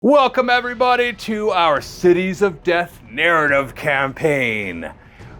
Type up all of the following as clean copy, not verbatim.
Welcome everybody to our Cities of Death narrative campaign.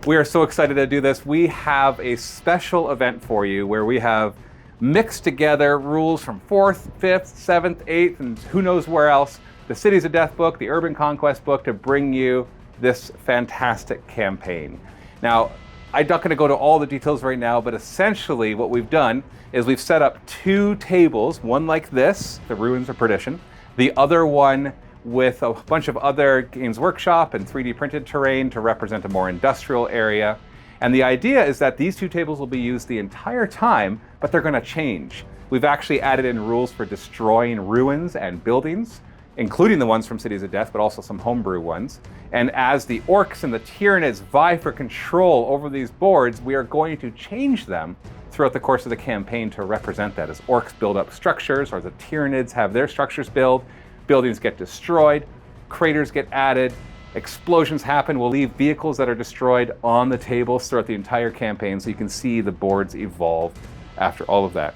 We are so excited to do this. We have a special event for you where we have mixed together rules from 4th, 5th, 7th, 8th, and who knows where else, the Cities of Death book, the Urban Conquest book, to bring you this fantastic campaign. Now, I'm not going to go to all the details right now, but essentially what we've done is we've set up two tables, one like this, the Ruins of Perdition, the other one with a bunch of other Games Workshop and 3D printed terrain to represent a more industrial area. And the idea is that these two tables will be used the entire time, but they're going to change. We've actually added in rules for destroying ruins and buildings, including the ones from Cities of Death, but also some homebrew ones. And as the Orks and the Tyranids vie for control over these boards, we are going to change them throughout the course of the campaign to represent that. As Orks build up structures, or the Tyranids have their structures built, buildings get destroyed, craters get added, explosions happen. We'll leave vehicles that are destroyed on the tables throughout the entire campaign so you can see the boards evolve after all of that.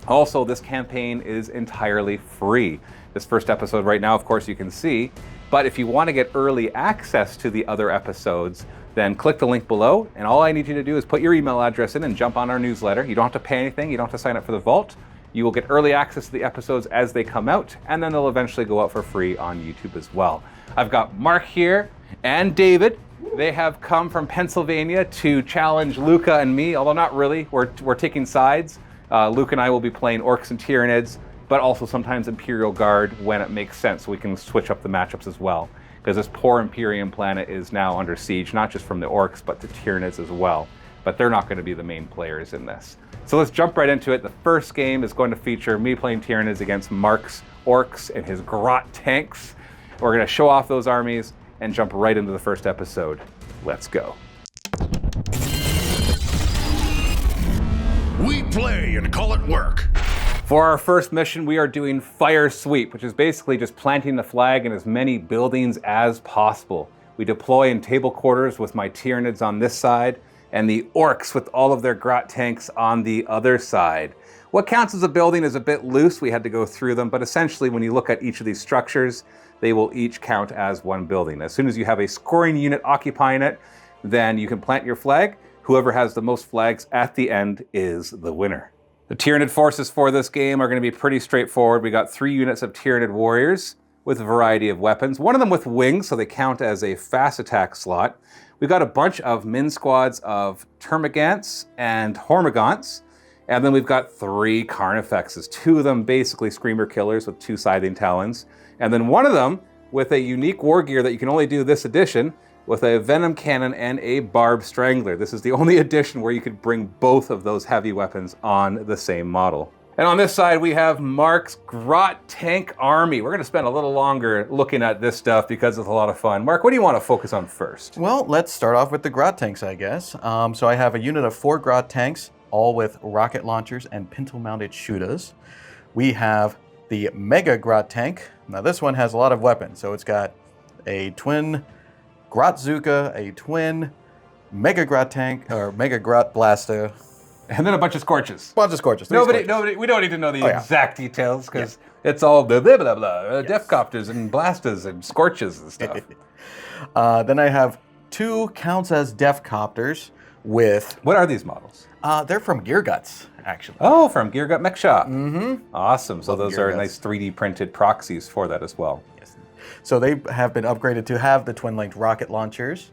Also, this campaign is entirely free. This first episode right now, of course, you can see, but if you want to get early access to the other episodes, then click the link below, and all I need you to do is put your email address in and jump on our newsletter. You don't have to pay anything, you don't have to sign up for the vault. You will get early access to the episodes as they come out, and then they'll eventually go out for free on YouTube as well. I've got Mark here and David. They have come from Pennsylvania to challenge Luka and me, although not really. We're taking sides. Luke and I will be playing Orks and Tyranids, but also sometimes Imperial Guard when it makes sense, so we can switch up the matchups as well. Because this poor Imperium planet is now under siege, not just from the Orks, but the Tyranids as well. But they're not going to be the main players in this. So let's jump right into it. The first game is going to feature me playing Tyranids against Mark's Orks and his Grot tanks. We're going to show off those armies and jump right into the first episode. Let's go. We play and call it work. For our first mission, we are doing Fire Sweep, which is basically just planting the flag in as many buildings as possible. We deploy in table quarters with my Tyranids on this side, and the Orks with all of their Grot tanks on the other side. What counts as a building is a bit loose, we had to go through them, but essentially when you look at each of these structures, they will each count as one building. As soon as you have a scoring unit occupying it, then you can plant your flag. Whoever has the most flags at the end is the winner. The Tyranid forces for this game are going to be pretty straightforward. We got 3 units of Tyranid warriors with a variety of weapons. One of them with wings, so they count as a fast attack slot. We've got a bunch of min squads of Termagants and Hormagaunts. And then we've got 3 Carnifexes, 2 of them basically Screamer Killers with 2 Scything Talons. And then one of them with a unique war gear that you can only do this edition, with a Venom Cannon and a Barb Strangler. This is the only edition where you could bring both of those heavy weapons on the same model. And on this side, we have Mark's Grot Tank Army. We're gonna spend a little longer looking at this stuff because it's a lot of fun. Mark, what do you want to focus on first? Well, let's start off with the Grot tanks, I guess. So I have a unit of 4 Grot tanks, all with rocket launchers and pintle-mounted shooters. We have the Mega Grot tank. Now this one has a lot of weapons. So it's got a twin Grotzuka, a twin Mega Grot tank, or Mega Grot blaster. And then a bunch of Scorches. Bunch of Scorches. Nobody, we don't need to know the exact details because it's all blah, blah, blah, blah. Death Copters and Blasters and Scorches and stuff. Then I have 2 counts as Death Copters with... What are these models? They're from Gear Guts, actually. Oh, from Gear Gut Mech Shop. Mm-hmm. Awesome. So those are Gear nice 3D printed proxies for that as well. Yes. So they have been upgraded to have the twin-linked rocket launchers.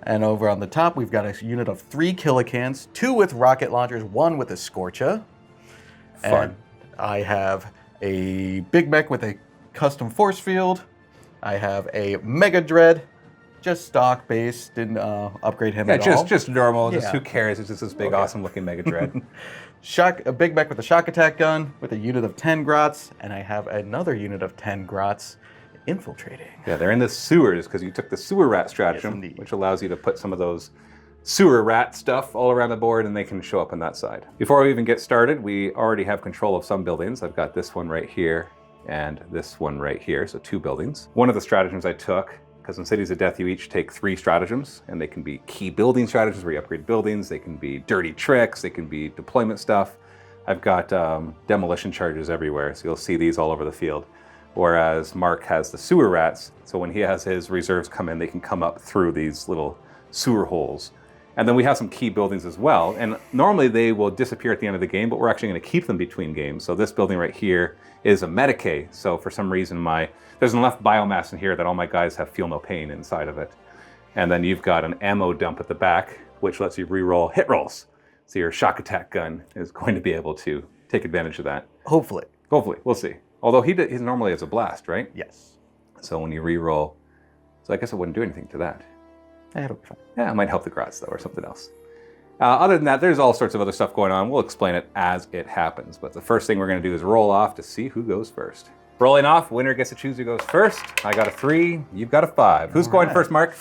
And over on the top, we've got a unit of 3 Killicans, 2 with rocket launchers, 1 with a Scorcha. Fun. And I have a Big Mech with a custom force field. I have a Mega Dread, just stock base, didn't upgrade him at all. Just normal, just who cares? It's just this big, awesome looking Mega Dread. A Big Mech with a shock attack gun, with a unit of 10 Grots, and I have another unit of 10 Grots infiltrating. Yeah, they're in the sewers because you took the sewer rat stratagem, which allows you to put some of those sewer rat stuff all around the board and they can show up on that side. Before we even get started, we already have control of some buildings. I've got this one right here and this one right here, so 2 buildings. One of the stratagems I took, because in Cities of Death you each take 3 stratagems, and they can be key building stratagems where you upgrade buildings, they can be dirty tricks, they can be deployment stuff. I've got demolition charges everywhere, so you'll see these all over the field. whereas Mark has the sewer rats. So when he has his reserves come in, they can come up through these little sewer holes. And then we have some key buildings as well. And normally they will disappear at the end of the game, but we're actually going to keep them between games. So this building right here is a Medicae. So for some reason, there's enough biomass in here that all my guys have feel no pain inside of it. And then you've got an ammo dump at the back, which lets you re-roll hit rolls. So your shock attack gun is going to be able to take advantage of that. Hopefully. Hopefully, we'll see. Although he normally has a blast, right? Yes. So when you re-roll, so I guess it wouldn't do anything to that. It'll be fine. Yeah, it might help the Grots though, or something else. Other than that, there's all sorts of other stuff going on. We'll explain it as it happens. But the first thing we're going to do is roll off to see who goes first. Rolling off, winner gets to choose who goes first. I got a 3, you've got a 5. Who's going first, Mark?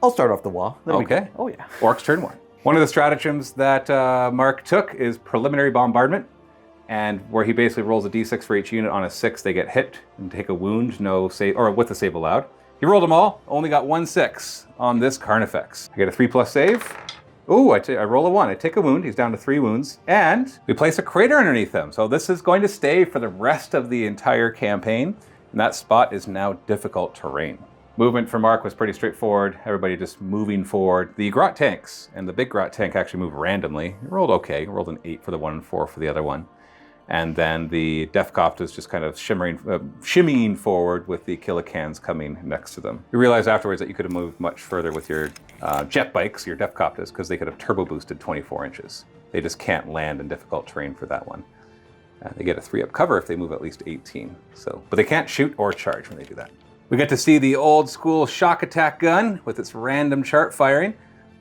I'll start off the wall. Okay. Oh, yeah. Orcs turn 1. One of the stratagems that Mark took is preliminary bombardment, and where he basically rolls a d6 for each unit. On a 6, they get hit and take a wound, no save, or with a save allowed. He rolled them all, only got 1 6 on this Carnifex. I get a 3+ save. Ooh, I roll a 1. I take a wound. He's down to 3 wounds. And we place a crater underneath him. So this is going to stay for the rest of the entire campaign. And that spot is now difficult terrain. Movement for Mark was pretty straightforward. Everybody just moving forward. The Grot tanks and the big Grot tank actually move randomly. He rolled okay. He rolled an 8 for the one and 4 for the other one. And then the Deathcopters just kind of shimmying forward with the Killicans coming next to them. You realize afterwards that you could have moved much further with your jet bikes, your Deathcopters, because they could have turbo boosted 24 inches. They just can't land in difficult terrain for that one. They get a 3-up cover if they move at least 18. But they can't shoot or charge when they do that. We get to see the old school shock attack gun with its random chart firing,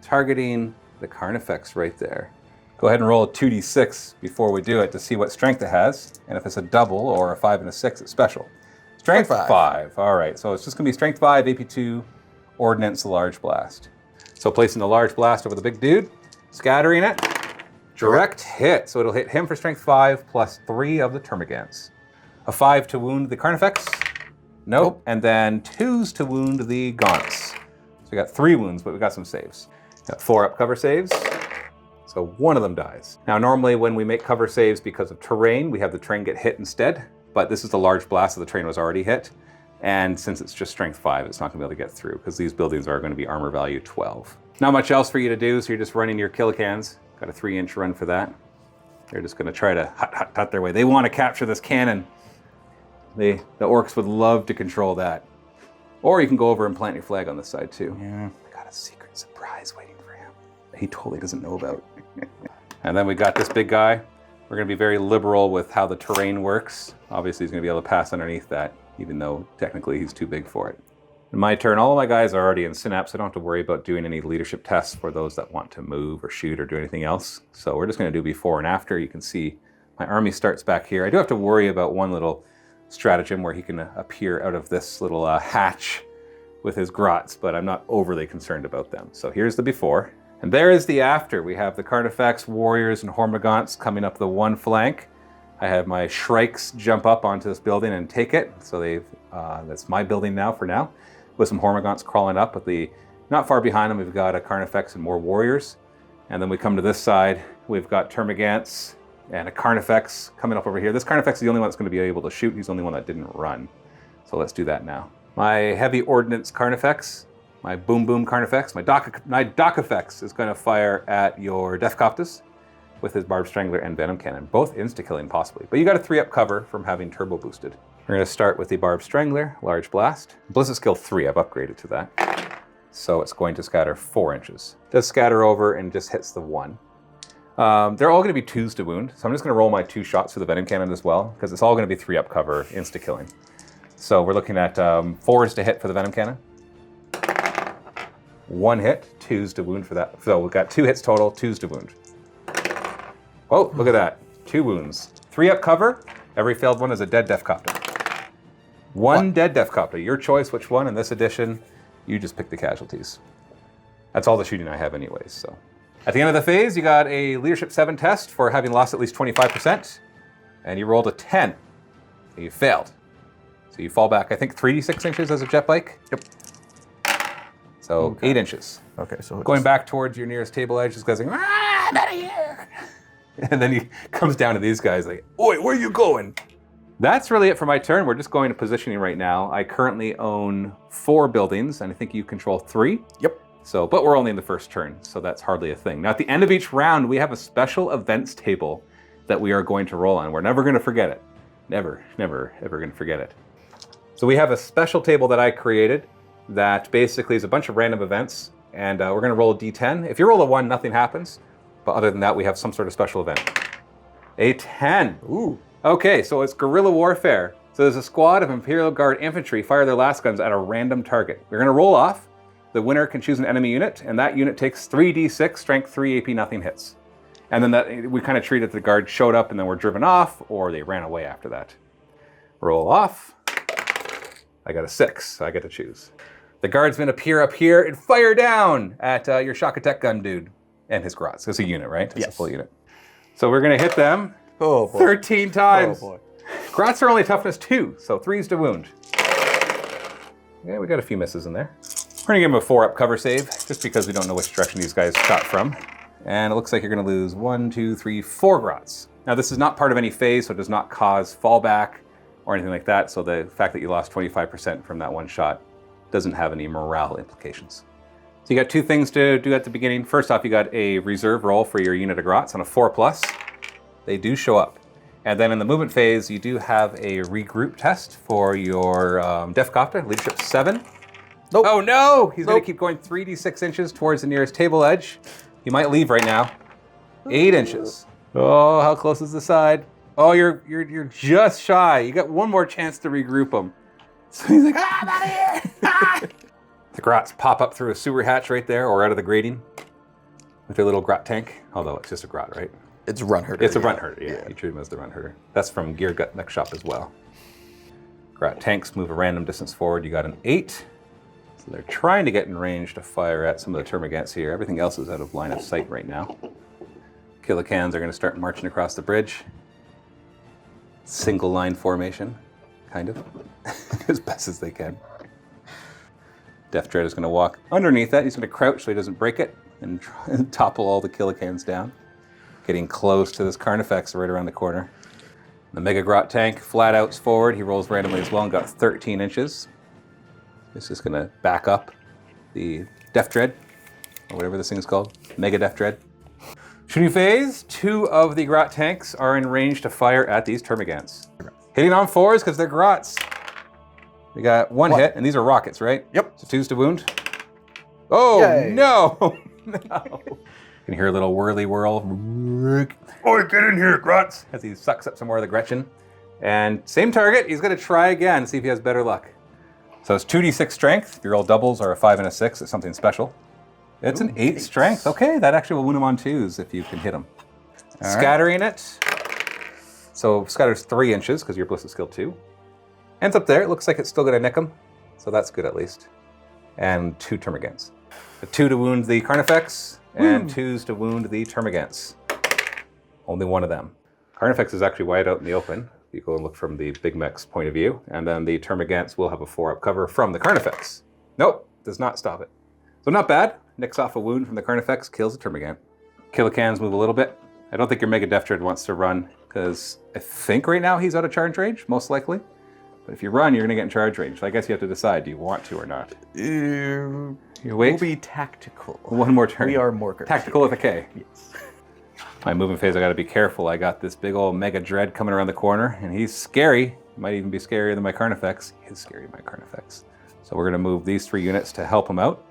targeting the Carnifex right there. Go ahead and roll a 2d6 before we do it to see what strength it has. And if it's a double or a 5 and a 6, it's special. Strength 5. All right, so it's just going to be strength 5, AP2, ordnance, large blast. So placing the large blast over the big dude, scattering it, direct hit. So it'll hit him for strength 5 plus 3 of the Termagants. A 5 to wound the Carnifex. Nope. And then 2s to wound the Gaunts. So we got 3 wounds, but we got some saves. Got 4 up cover saves. So one of them dies. Now, normally when we make cover saves because of terrain, we have the terrain get hit instead, but this is the large blast, so the terrain was already hit. And since it's just strength 5, it's not gonna be able to get through because these buildings are gonna be armor value 12. Not much else for you to do, so you're just running your Killicans. Got a 3-inch run for that. They're just gonna try to hut their way. They wanna capture this cannon. The Orcs would love to control that. Or you can go over and plant your flag on this side too. Yeah. I got a secret surprise waiting for him that he totally doesn't know about. And then we got this big guy. We're going to be very liberal with how the terrain works. Obviously, he's going to be able to pass underneath that, even though technically he's too big for it. In my turn, all of my guys are already in Synapse. I don't have to worry about doing any leadership tests for those that want to move or shoot or do anything else. So we're just going to do before and after. You can see my army starts back here. I do have to worry about one little stratagem where he can appear out of this little hatch with his grots, but I'm not overly concerned about them. So here's the before. And there is the after. We have the Carnifex, Warriors, and Hormagaunts coming up the one flank. I have my Shrikes jump up onto this building and take it. So that's my building now for now, with some Hormagaunts crawling up. But not far behind them, we've got a Carnifex and more Warriors. And then we come to this side, we've got Termagants and a Carnifex coming up over here. This Carnifex is the only one that's going to be able to shoot. He's the only one that didn't run. So let's do that now. My heavy ordnance Carnifex, my boom boom Carnifex, my Docifex is going to fire at your Deathcopters with his Barbed Strangler and Venom Cannon, both insta-killing possibly. But you got a 3-up cover from having turbo boosted. We're going to start with the Barbed Strangler, Large Blast. Blizzard Skill 3, I've upgraded to that. So it's going to scatter 4 inches. Does scatter over and just hits the 1. They're all going to be 2s to wound, so I'm just going to roll my 2 shots for the Venom Cannon as well, because it's all going to be 3-up cover, insta-killing. So we're looking at 4s to hit for the Venom Cannon. 1 hit, 2s to wound for that. So we've got 2 hits total, 2s to wound. Oh, look at that. 2 wounds. 3-up cover, every failed one is a dead Deathcopter. 1 dead Deathcopter. Your choice which one. In this edition, you just pick the casualties. That's all the shooting I have anyways, so. At the end of the phase, you got a Leadership 7 test for having lost at least 25%, and you rolled a 10. So you failed. So you fall back, I think, 3d6 inches as a jet bike. Yep. So Okay. 8 inches. Okay, so Going back towards your nearest table edge, just going, I'm out of here. And then he comes down to these guys like, oi, where you going? That's really it for my turn. We're just going to positioning right now. I currently own 4 buildings, and I think you control 3. Yep. So, but we're only in the first turn, so that's hardly a thing. Now, at the end of each round, we have a special events table that we are going to roll on. We're never going to forget it. Never, never, ever going to forget it. So we have a special table that I created that basically is a bunch of random events, and we're going to roll a d10. If you roll a 1, nothing happens. But other than that, we have some sort of special event. A 10. Ooh. Okay, so it's guerrilla warfare. So there's a squad of Imperial Guard infantry fire their last guns at a random target. We're going to roll off. The winner can choose an enemy unit, and that unit takes 3d6, strength 3, AP, nothing hits. And then that we kind of treat it the guard showed up and then were driven off, or they ran away after that. Roll off. I got a 6, so I get to choose. The guardsmen appear up here and fire down at your shock attack gun dude and his grots. It's a unit, right? It's a full unit. So we're going to hit them 13 times. Oh boy. Grots are only toughness 2, so 3's to wound. Yeah, we got a few misses in there. We're going to give him a 4-up cover save, just because we don't know which direction these guys shot from. And it looks like you're going to lose 1, 2, 3, 4 grots. Now, this is not part of any phase, so it does not cause fallback or anything like that. So the fact that you lost 25% from that one shot doesn't have any morale implications. So you got 2 things to do at the beginning. First off, you got a reserve roll for your unit of grots on a 4+. They do show up. And then in the movement phase, you do have a regroup test for your Defcopter, leadership 7. Nope. Oh no! He's going to keep going 3d6 inches towards the nearest table edge. He might leave right now. 8 inches. Oh, how close is the side? Oh, you're just shy. You got one more chance to regroup him. So he's like, I'm out of here! Ah! The grots pop up through a sewer hatch right there, or out of the grating, with their little grot tank. Although it's just a grot, right? It's a run herder. It's a run herder, yeah. You treat him as the run herder. That's from Gear Gut Next Shop as well. Grot tanks move a random distance forward. You got an 8. So they're trying to get in range to fire at some of the termagants here. Everything else is out of line of sight right now. Killicans are going to start marching across the bridge. Single line formation, kind of, as best as they can. Death Dread is going to walk underneath that. He's going to crouch so he doesn't break it and try and topple all the Killicans down. Getting close to this Carnifex right around the corner. The Mega Grot tank flat outs forward. He rolls randomly as well and got 13 inches. This is going to back up the Death Dread, or whatever this thing is called. Mega Death Dread. Shooting phase, 2 of the Grot tanks are in range to fire at these Termagants. Hitting on 4s because they're Grots. We got 1 hit, and these are rockets, right? Yep. So 2's to wound. Oh, Yay. no! No. You can hear a little whirly whirl. Oh, get in here, Grots! As he sucks up some more of the Gretchen. And same target, he's going to try again, see if he has better luck. So it's 2d6 strength. If you roll doubles or a 5 and a 6, it's something special. It's an 8 strength. Okay, that actually will wound him on 2s if you can hit him. All Scattering it. So scatters 3 inches because you're ballistic skill 2. Ends up there. It looks like it's still going to nick him. So that's good at least. And 2 Termagants. A 2 to wound the Carnifex and 2s to wound the Termagants. Only one of them. Carnifex is actually wide out in the open. You go and look from the Big Mech's point of view, and then the Termagants will have a 4-up cover from the Carnifex. Nope, does not stop it. So not bad. Nicks off a wound from the Carnifex, kills the Termagant. Killicans move a little bit. I don't think your Mega Death Dread wants to run, because I think right now he's out of charge range, most likely. But if you run, you're going to get in charge range. So I guess you have to decide, do you want to or not? You wait. We'll be tactical. One more turn. We are Morkers. Tactical with a K. Yes. My movement phase, I gotta be careful. I got this big old Mega Dread coming around the corner, and he's scary. He might even be scarier than my Carnifex. He is scary, my Carnifex. So we're gonna move these 3 units to help him out.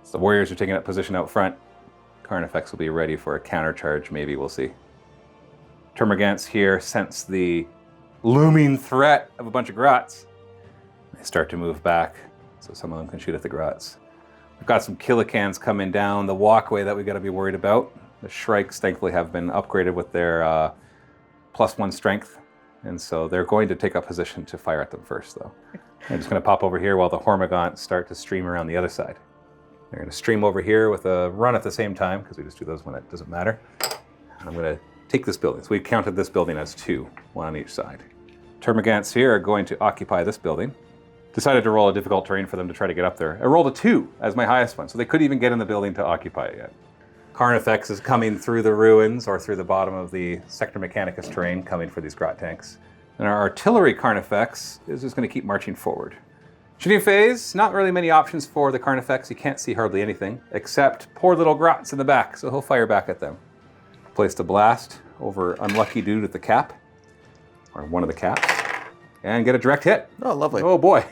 So the Warriors are taking up position out front. Carnifex will be ready for a counter charge, maybe, we'll see. Termagants here sense the looming threat of a bunch of Grots. They start to move back, so some of them can shoot at the Grots. We've got some Killicans coming down the walkway that we gotta be worried about. The Shrikes, thankfully, have been upgraded with their +1 strength, and so they're going to take up position to fire at them first, though. I'm just going to pop over here while the Hormagaunts start to stream around the other side. They're going to stream over here with a run at the same time, because we just do those when it doesn't matter. And I'm going to take this building. So we counted this building as 2, 1 on each side. Termagants here are going to occupy this building. Decided to roll a difficult terrain for them to try to get up there. I rolled a 2 as my highest one, so they couldn't even get in the building to occupy it yet. Carnifex is coming through the ruins or through the bottom of the Sector Mechanicus terrain, coming for these Grot tanks. And our artillery Carnifex is just going to keep marching forward. Shooting phase, not really many options for the Carnifex. You can't see hardly anything, except poor little Grots in the back, so he'll fire back at them. Place the blast over unlucky dude at the cap, or one of the caps, and get a direct hit. Oh, lovely. Oh boy.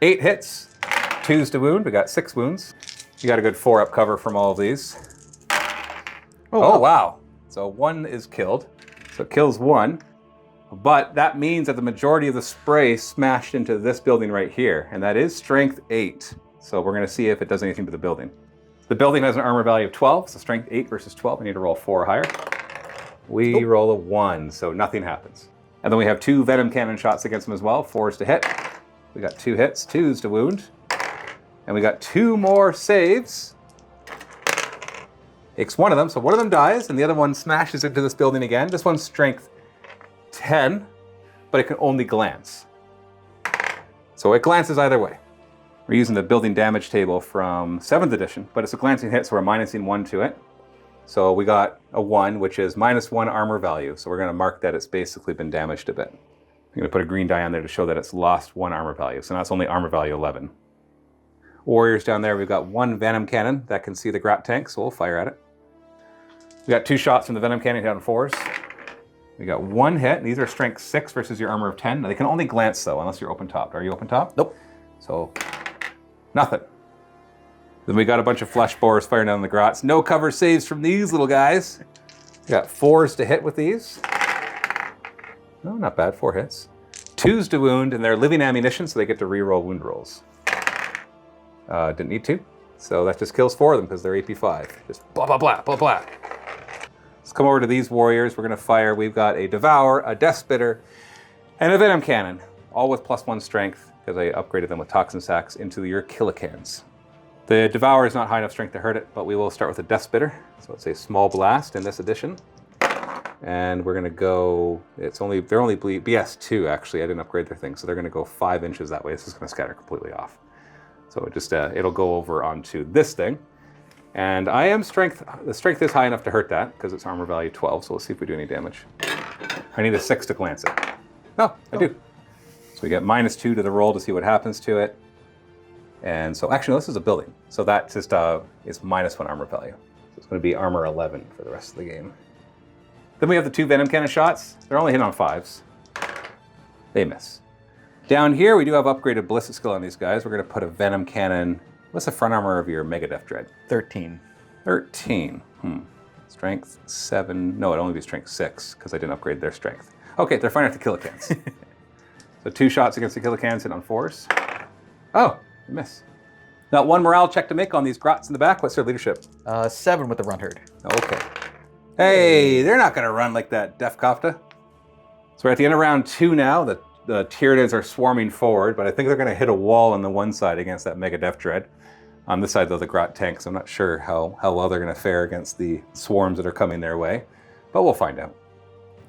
8 hits, 2s to wound. We got 6 wounds. You got a good 4-up cover from all of these. Oh wow. So 1 is killed. So it kills 1. But that means that the majority of the spray smashed into this building right here, and that is strength 8. So we're going to see if it does anything to the building. The building has an armor value of 12, so strength 8 versus 12. I need to roll 4 or higher. We roll a 1, so nothing happens. And then we have 2 venom cannon shots against them as well. 4s to hit. We got 2 hits, 2s to wound. And we got 2 more saves. Takes 1 of them, so one of them dies, and the other one smashes into this building again. This one's strength 10, but it can only glance. So it glances either way. We're using the building damage table from 7th edition, but it's a glancing hit, so we're minusing 1 to it. So we got a 1, which is -1 armor value. So we're going to mark that it's basically been damaged a bit. I'm going to put a green die on there to show that it's lost 1 armor value. So now it's only armor value 11. Warriors down there, we've got 1 venom cannon that can see the Grat tank, so we'll fire at it. We got 2 shots from the venom cannon hit on 4s. We got 1 hit, and these are strength 6 versus your armor of 10. Now, they can only glance though, unless you're open topped. Are you open topped? Nope. So, nothing. Then we got a bunch of flesh borers firing down the Grots. No cover saves from these little guys. We got 4s to hit with these. No, not bad, 4 hits. 2s to wound, and they're living ammunition, so they get to reroll wound rolls. Didn't need to, so that just kills 4 of them because they're AP 5. Just blah, blah, blah, blah, blah. Let's come over to these warriors. We're going to fire. We've got a Devour, a Death Spitter, and a Venom Cannon, all with +1 strength because I upgraded them with Toxin Sacks into your Killicans. The Devour is not high enough strength to hurt it, but we will start with a Death Spitter. So it's a small blast in this edition. And we're going to go, they're only BS2 actually. I didn't upgrade their thing, so they're going to go 5 inches that way. This is going to scatter completely off. So it just it'll go over onto this thing. And the strength is high enough to hurt that because it's armor value 12. So let's see if we do any damage. I need a 6 to glance it. Oh, I do. So we get -2 to the roll to see what happens to it. And so actually, no, this is a building. So that just is -1 armor value. So it's going to be armor 11 for the rest of the game. Then we have the 2 venom cannon shots. They're only hitting on 5s. They miss. Down here, we do have upgraded ballistic skill on these guys. We're going to put a venom cannon. What's the front armor of your Mega Death Dread? 13. 13. Strength 7. No, it'd only be strength 6 because I didn't upgrade their strength. Okay, they're firing at the Killicans. So 2 shots against the Killicans hit on 4s. Oh, you miss. Now, 1 morale check to make on these Grots in the back. What's their leadership? 7 with the run herd. Okay. Hey, they're not going to run like that, Def Kofta. So we're at the end of round 2 now. The Tyranids are swarming forward, but I think they're going to hit a wall on the one side against that Mega Death Dread. On this side, though, the Grot tanks, I'm not sure how well they're going to fare against the swarms that are coming their way, but we'll find out.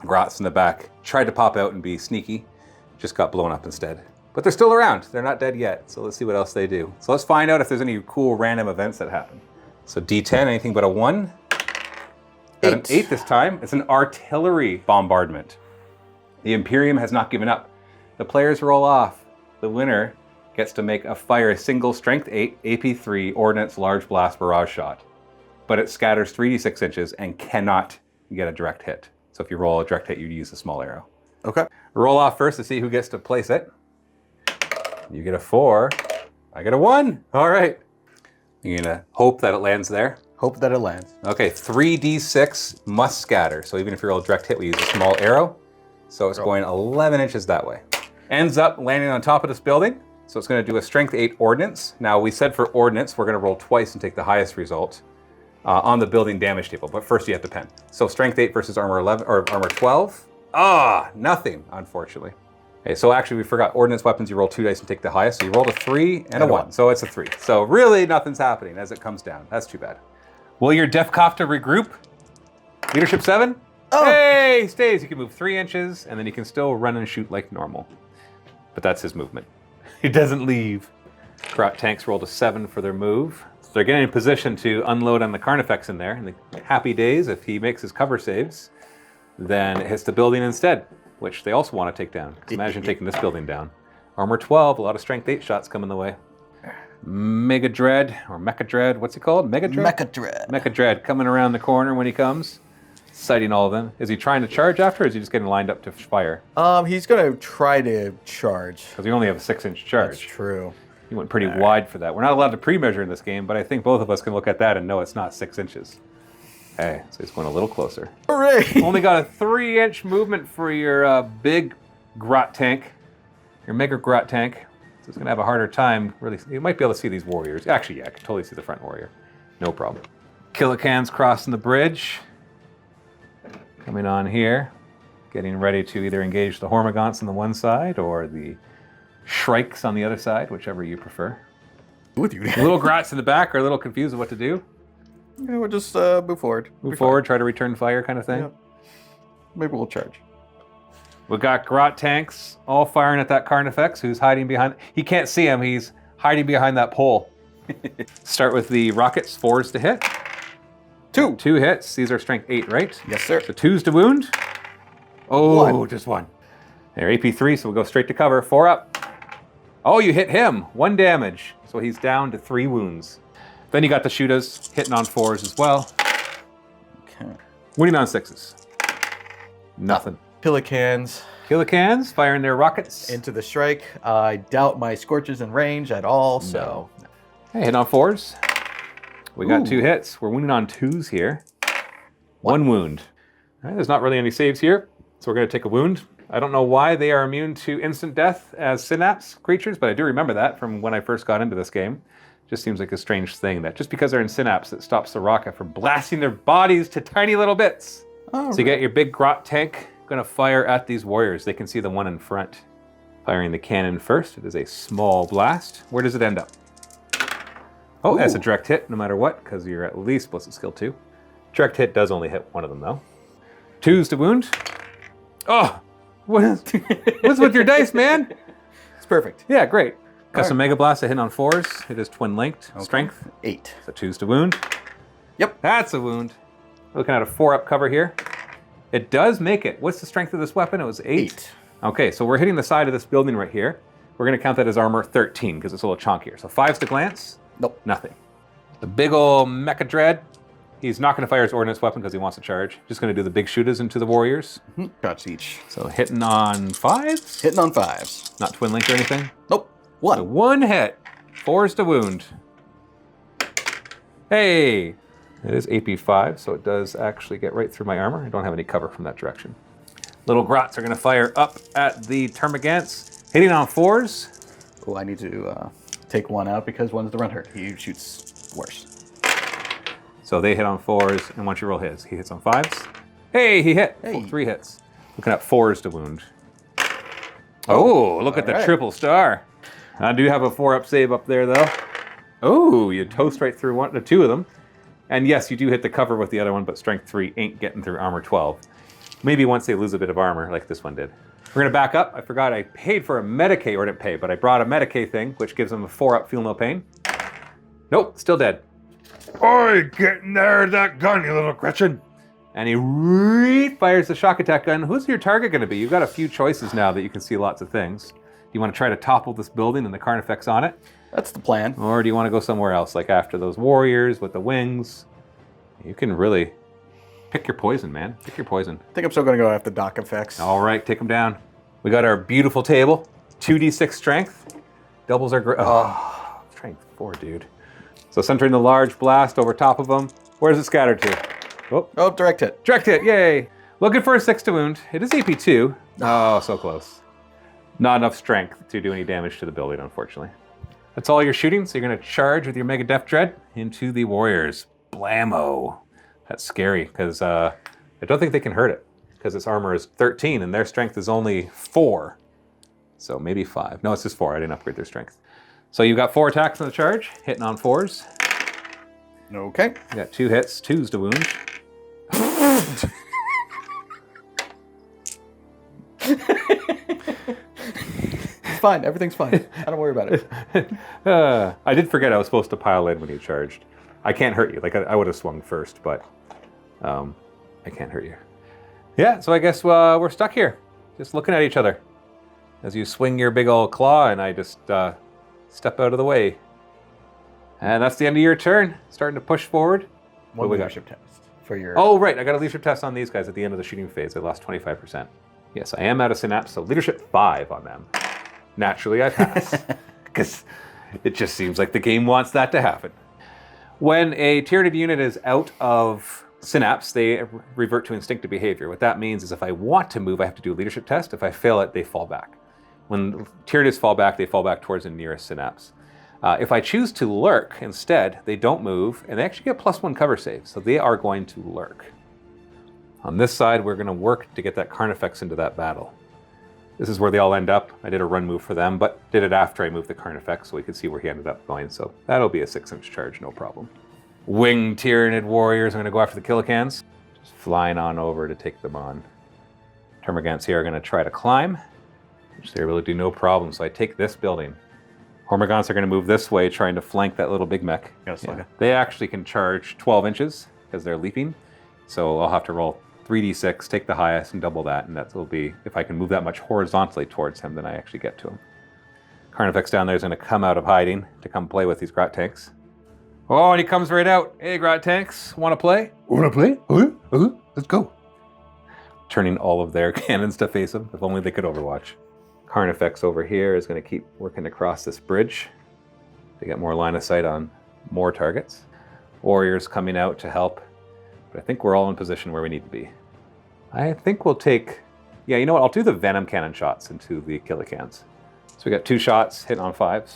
Grots in the back tried to pop out and be sneaky, just got blown up instead. But they're still around. They're not dead yet, so let's see what else they do. So let's find out if there's any cool random events that happen. So D10, anything but a 1. Got an 8 this time. It's an artillery bombardment. The Imperium has not given up. The players roll off. The winner gets to fire a single strength 8 AP3 ordnance large blast barrage shot. But it scatters 3d6 inches and cannot get a direct hit. So if you roll a direct hit, you use a small arrow. Okay. Roll off first to see who gets to place it. You get a 4. I get a 1. All right. You're gonna hope that it lands there. Hope that it lands. Okay, 3d6 must scatter. So even if you roll a direct hit, we use a small arrow. So it's going 11 inches that way. Ends up landing on top of this building. So it's going to do a strength 8 ordnance. Now we said for ordnance, we're going to roll twice and take the highest result on the building damage table. But first you have to pen. So strength 8 versus armor 11 or armor 12. Nothing, unfortunately. Okay, so actually we forgot ordnance weapons. You roll 2 dice and take the highest. So you rolled a 3 and a 1. So it's a 3. So really nothing's happening as it comes down. That's too bad. Will your Def Kofta regroup? Leadership 7? Oh. Hey, he stays. He can move 3 inches, and then he can still run and shoot like normal. But that's his movement. He doesn't leave. Grot tanks rolled a 7 for their move. So they're getting in position to unload on the Carnifex in there. In the happy days, if he makes his cover saves, then it hits the building instead. which they also want to take down. 'Cause imagine taking this building down. Armor 12, a lot of strength 8 shots coming the way. Mega Dread, or Mecha Dread, what's he called? Mega Dread? Mecha Dread. Mecha Dread coming around the corner when he comes, sighting all of them. Is he trying to charge after, or is he just getting lined up to fire? He's gonna try to charge. Because we only have a 6-inch charge. That's true. He went pretty wide for that. We're not allowed to pre-measure in this game, but I think both of us can look at that and know it's not 6 inches. Hey, so he's going a little closer. Hooray! Only got a 3-inch movement for your big grot tank, your mega grot tank. So it's going to have a harder time. Really, you might be able to see these warriors. Actually, yeah, I can totally see the front warrior. No problem. Killican's crossing the bridge. Coming on here. Getting ready to either engage the Hormagaunts on the one side or the Shrikes on the other side, whichever you prefer. With you. The little grots in the back are a little confused with what to do. Yeah, we'll just move forward. Move forward, try to return fire kind of thing. Yeah. Maybe we'll charge. We got grot tanks all firing at that Carnifex who's hiding behind. He can't see him, he's hiding behind that pole. Start with the rockets, 4s to hit. 2 hits, these are strength 8, right? Yes, sir. So 2s to wound. Oh, 1. just 1. There, AP 3, so we'll go straight to cover, 4 up. Oh, you hit him, 1 damage. So he's down to 3 wounds. Then you got the shooters hitting on 4s as well. Okay. Winning on 6s. Nothing. Killicans Killicans firing their rockets. into the Shrike. I doubt my Scorch is in range at all, so... Hey, hitting on 4s. We got Ooh. 2 hits. We're winning on 2s here. 1 wound. All right, there's not really any saves here, so we're going to take a wound. I don't know why they are immune to instant death as synapse creatures, but I do remember that from when I first got into this game. Just seems like a strange thing that just because they're in synapse, it stops the rocket from blasting their bodies to tiny little bits. So you get your big grot tank going to fire at these warriors. They can see the one in front. Firing the cannon first. It is a small blast. Where does it end up? Oh, that's a direct hit no matter what, because you're at least Ballistic Skill 2. Direct hit does only hit one of them though. 2s to wound. Oh, what's with your dice, man? It's perfect. Yeah, great. Custom Mega Blast, a hit on 4s. It is twin linked. Okay. Strength. 8. So 2s to wound. Yep. That's a wound. Looking at a 4-up cover here. It does make it. What's the strength of this weapon? It was 8. Okay, so we're hitting the side of this building right here. We're going to count that as armor 13 because it's a little chunkier. So 5s to glance. Nope. Nothing. The big ol' Mecha Dread. He's not going to fire his ordnance weapon because he wants to charge. Just going to do the big shooters into the warriors. Shots each. So hitting on 5s. Hitting on 5s. Not twin linked or anything. Nope. 1. So 1 hit. 4s to wound. Hey! It is AP 5, so it does actually get right through my armor. I don't have any cover from that direction. Little grots are going to fire up at the Termagants. Hitting on 4s. Oh, I need to take 1 out because 1's the run hurt. He shoots worse. So they hit on 4s, and once you roll his, he hits on 5s. Hey, he hit. Hey. 3 hits. Looking at 4s to wound. Oh, look at the triple star. I do have a 4-up save up there, though. Oh, you toast right through 2 of them. And yes, you do hit the cover with the other one, but strength 3 ain't getting through armor 12. Maybe once they lose a bit of armor, like this one did. We're gonna back up. I forgot I paid for a Medicae, or didn't pay, but I brought a Medicae thing, which gives them a 4-up, feel no pain. Nope, still dead. Oi, get in there, that gun, you little Gretchen. And he re-fires the shock attack gun. Who's your target gonna be? You've got a few choices now that you can see lots of things. Do you wanna try to topple this building and the Carnifex on it? That's the plan. Or do you wanna go somewhere else, like after those warriors with the wings? You can really pick your poison, man. Pick your poison. I think I'm still going to go after Doc Effects. All right, take them down. We got our beautiful table. 2d6 strength. Doubles our strength 4, dude. So centering the large blast over top of them. Where's it scattered to? Oh, direct hit. Direct hit, yay. Looking for a 6 to wound. It is AP 2. Oh, so close. Not enough strength to do any damage to the building, unfortunately. That's all you're shooting, so you're going to charge with your Mega Death Dread into the warriors. Blammo. That's scary, because I don't think they can hurt it, because its armor is 13, and their strength is only 4. So maybe 5. No, it's just 4. I didn't upgrade their strength. So you've got 4 attacks on the charge, hitting on 4s. Okay. You got 2 hits, 2s to wound. It's fine. Everything's fine. I don't worry about it. I did forget I was supposed to pile in when you charged. I can't hurt you. Like, I would have swung first, but I can't hurt you. Yeah, so I guess we're stuck here. just looking at each other as you swing your big old claw, and I just step out of the way. And that's the end of your turn. Starting to push forward. One we got? leadership test for your... Oh, right. I got a leadership test on these guys at the end of the shooting phase. I lost 25%. Yes, I am out of synapse, so leadership 5 on them. Naturally, I pass. Because it just seems like the game wants that to happen. When a Tyranid unit is out of synapse, they revert to instinctive behavior. What that means is if I want to move, I have to do a leadership test. If I fail it, they fall back. When Tyranids fall back, they fall back towards the nearest synapse. If I choose to lurk instead, they don't move, and they actually get +1 cover save, so they are going to lurk. On this side, we're going to work to get that Carnifex into that battle. This is where they all end up. I did a run move for them, but did it after I moved the Carnifex, so we could see where he ended up going, so that'll be a 6-inch charge, no problem. Winged Tyranid warriors are going to go after the Killicans. Just flying on over to take them on. Termagants here are going to try to climb, which they're able to do no problem, so I take this building. Hormagaunts are going to move this way, trying to flank that little big mech. Yeah. They actually can charge 12 inches because they're leaping. So I'll have to roll 3d6, take the highest, and double that. And that will be, if I can move that much horizontally towards him, then I actually get to him. Carnifex down there is going to come out of hiding to come play with these Grot tanks. Oh, and he comes right out. Hey, Grot tanks, want to play? Want to play? Okay, let's go. Turning all of their cannons to face him. If only they could overwatch. Carnifex over here is going to keep working across this bridge to get more line of sight on more targets. Warriors coming out to help, but I think we're all in position where we need to be. I think we'll take, yeah, you know what? I'll do the venom cannon shots into the Killicans. So we got 2 shots hitting on 5s,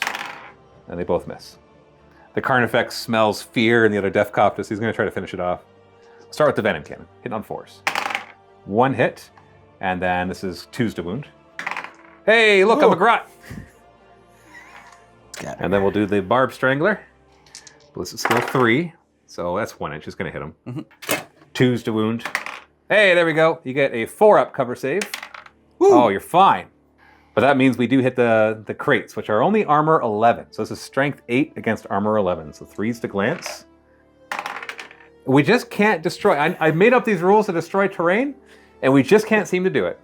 and they both miss. The Carnifex smells fear in the other Death Coptus. He's going to try to finish it off. Start with the venom cannon, hitting on 4s. 1 hit, and then this is 2s to wound. Hey, look, I'm a Grot. And then we'll do the Barb Strangler. Ballistic skill 3. So that's 1 inch. It's going to hit him. 2s to wound. Hey, there we go. You get a 4-up cover save. Woo. Oh, you're fine. But that means we do hit the crates, which are only armor 11. So this is strength 8 against armor 11. So 3s to glance. We just can't destroy. I made up these rules to destroy terrain, and we just can't seem to do it.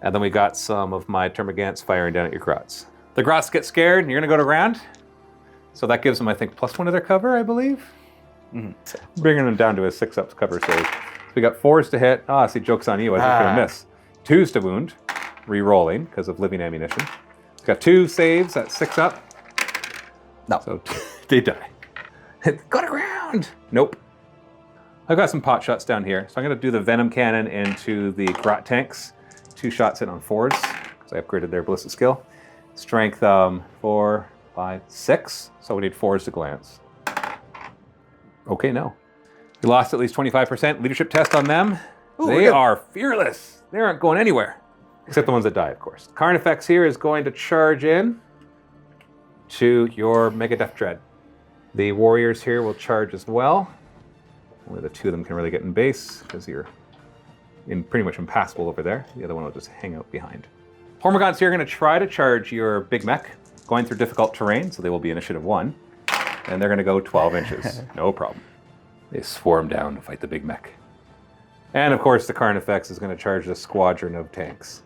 And then we got some of my Termagants firing down at your Grots. The Grots get scared, and you're going to go to ground. So that gives them, I think, +1 to their cover, I believe. Bringing them down to a 6-up cover save. So we got 4s to hit. Ah, see, joke's on you. I was going to miss. 2s to wound. Re-rolling because of living ammunition. It's got 2 saves at 6-up. No. So they die. Go to ground! Nope. I've got some pot shots down here. So I'm going to do the Venom Cannon into the Grot tanks. 2 shots in on 4s, because I upgraded their ballistic skill. Strength 4, 5, 6. So we need 4s to glance. Okay, no. We lost at least 25%. Leadership test on them. Ooh, they are fearless. They aren't going anywhere. Except the ones that die, of course. Carnifex here is going to charge in to your Mega Death Dread. The warriors here will charge as well. Only the 2 of them can really get in base, because you're pretty much impassable over there. The other one will just hang out behind. Hormagaunts here are going to try to charge your big mech, going through difficult terrain, so they will be initiative 1. And they're going to go 12 inches. No problem. They swarm down to fight the big mech. And of course, the Carnifex is going to charge the squadron of tanks.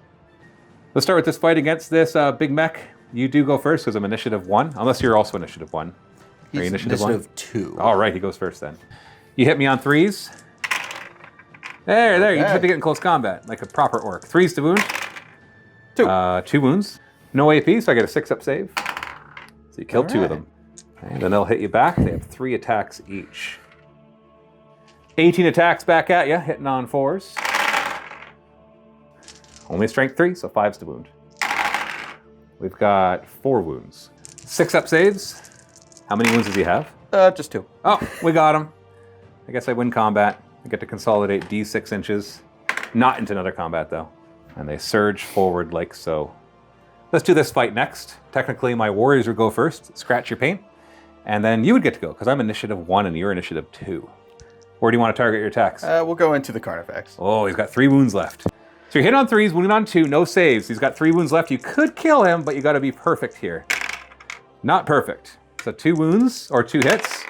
Let's start with this fight against this big mech. You do go first because I'm initiative 1, unless you're also initiative 1. He's Are you initiative 2. All right, he goes first then. You hit me on 3s. There, you just have to get in close combat, like a proper orc. 3s to wound. 2 wounds. No AP, so I get a 6-up save. So you killed 2 of them. And then they'll hit you back. They have 3 attacks each. 18 attacks back at you, hitting on 4s. Only strength 3, so 5s to wound. We've got 4 wounds. 6-up saves. How many wounds does he have? Just 2. Oh, we got him. I guess I win combat. I get to consolidate D6 inches. Not into another combat, though. And they surge forward like so. Let's do this fight next. Technically, my warriors would go first. Scratch your paint. And then you would get to go, because I'm initiative 1 and you're initiative 2. Where do you want to target your attacks? We'll go into the Carnifex. Oh, he's got 3 wounds left. So you hit on 3s, wounded on 2, no saves. He's got 3 wounds left. You could kill him, but you got to be perfect here. Not perfect. So 2 wounds, or 2 hits.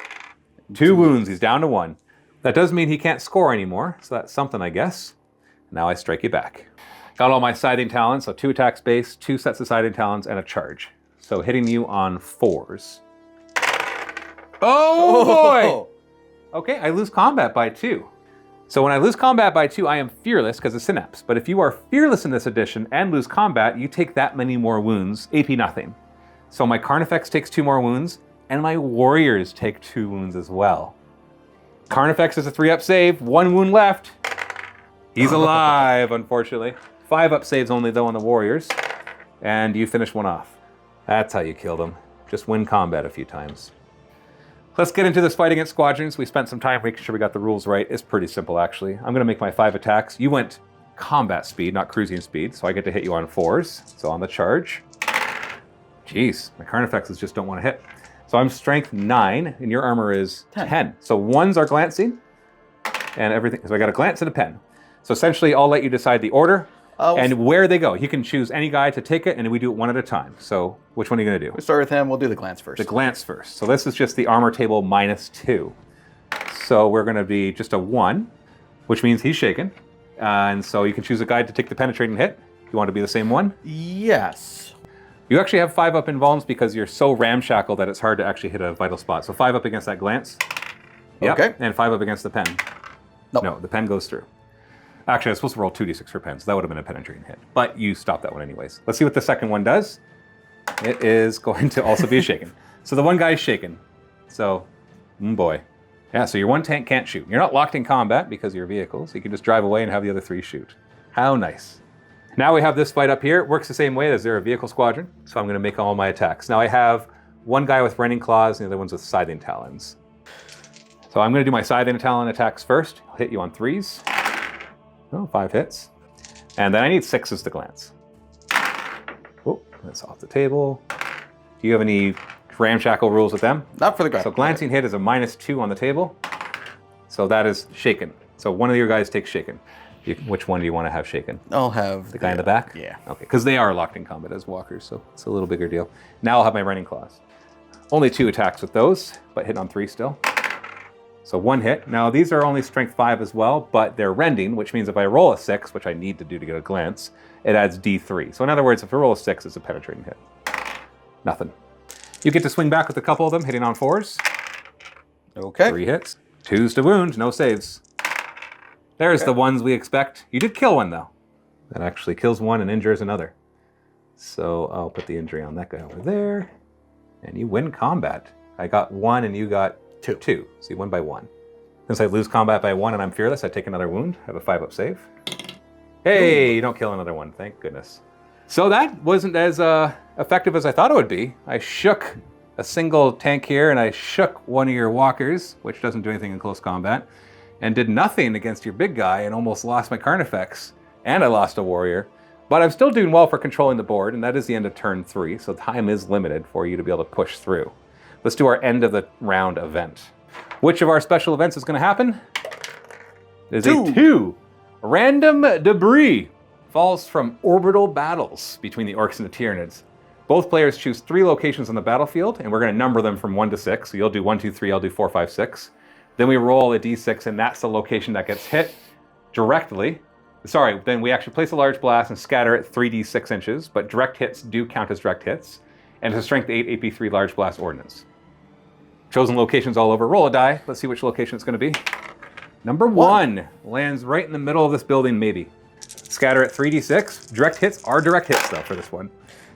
2 wounds, he's down to 1. That does mean he can't score anymore, so that's something, I guess. Now I strike you back. Got all my scything talons, so 2 attacks base, 2 sets of scything talons, and a charge. So hitting you on 4s. Oh boy! Okay, I lose combat by 2. So when I lose combat by 2, I am fearless because of Synapse. But if you are fearless in this edition and lose combat, you take that many more wounds, AP nothing. So my Carnifex takes 2 more wounds, and my warriors take 2 wounds as well. Carnifex is a 3-up save, 1 wound left. He's alive, unfortunately. 5-up saves only though on the warriors. And you finish one off. That's how you killed him. Just win combat a few times. Let's get into this fight against squadrons. We spent some time making sure we got the rules right. It's pretty simple, actually. I'm gonna make my 5 attacks. You went combat speed, not cruising speed, so I get to hit you on 4s. So on the charge. Jeez, my Carnifexes just don't want to hit. So I'm strength 9, and your armor is 10. So 1s are glancing, and everything. So I got a glance and a pen. So essentially, I'll let you decide the order and where they go. You can choose any guy to take it, and we do it one at a time. So which one are you going to do? We start with him. We'll do the glance first. The glance first. So this is just the armor table -2. So we're going to be just a 1, which means he's shaken. And so you can choose a guy to take the penetrating hit. You want to be the same one? Yes. You actually have 5-up invulns because you're so ramshackle that it's hard to actually hit a vital spot. So 5-up against that glance. Yep. Okay. And 5-up against the pen. Nope. No, the pen goes through. Actually, I was supposed to roll 2d6 for pen, so that would have been a penetrating hit. But you stopped that one anyways. Let's see what the second one does. It is going to also be shaken. So the one guy is shaken. So, boy. Yeah, so your one tank can't shoot. You're not locked in combat because of your vehicle, so you can just drive away and have the other 3 shoot. How nice. Now we have this fight up here. It works the same way as they're a vehicle squadron, so I'm going to make all my attacks. Now I have one guy with rending claws and the other one's with scything talons. So I'm going to do my scything talon attacks first. I'll hit you on 3s. Oh, 5 hits. And then I need 6s to glance. Oh, that's off the table. Do you have any ramshackle rules with them? Not for the guy. So glancing hit is a -2 on the table. So that is shaken. So one of your guys takes shaken. Which one do you want to have shaken? I'll have the guy in the back? Yeah. Okay, because they are locked in combat as walkers, so it's a little bigger deal. Now I'll have my rending claws. Only 2 attacks with those, but hitting on 3 still. So 1 hit. Now these are only strength 5 as well, but they're rending, which means if I roll a 6, which I need to do to get a glance, it adds D3. So in other words, if I roll a 6, it's a penetrating hit. Nothing. You get to swing back with a couple of them, hitting on 4s. Okay. 3 hits. 2s to wound, no saves. There's the ones we expect. You did kill one though. That actually kills one and injures another. So I'll put the injury on that guy over there. And you win combat. I got 1 and you got 2. So you win by 1. Since I lose combat by 1 and I'm fearless, I take another wound. I have a 5-up save. Hey, you don't kill another one, thank goodness. So that wasn't as effective as I thought it would be. I shook a single tank here and I shook one of your walkers, which doesn't do anything in close combat, and did nothing against your big guy and almost lost my Carnifex. And I lost a warrior. But I'm still doing well for controlling the board, and that is the end of turn 3, so time is limited for you to be able to push through. Let's do our end of the round event. Which of our special events is going to happen? It is a 2. Random debris falls from orbital battles between the Orks and the Tyranids. Both players choose 3 locations on the battlefield, and we're going to number them from 1 to 6. So you'll do 1, 2, 3, I'll do 4, 5, 6. Then we roll a d6, and that's the location that gets hit directly. Sorry, then we actually place a large blast and scatter it 3d6 inches, but direct hits do count as direct hits. And it's a strength 8 AP3 large blast ordnance. Chosen locations all over. Roll a die. Let's see which location it's going to be. Number 1 lands right in the middle of this building, maybe. Scatter it 3d6. Direct hits are direct hits, though, for this one.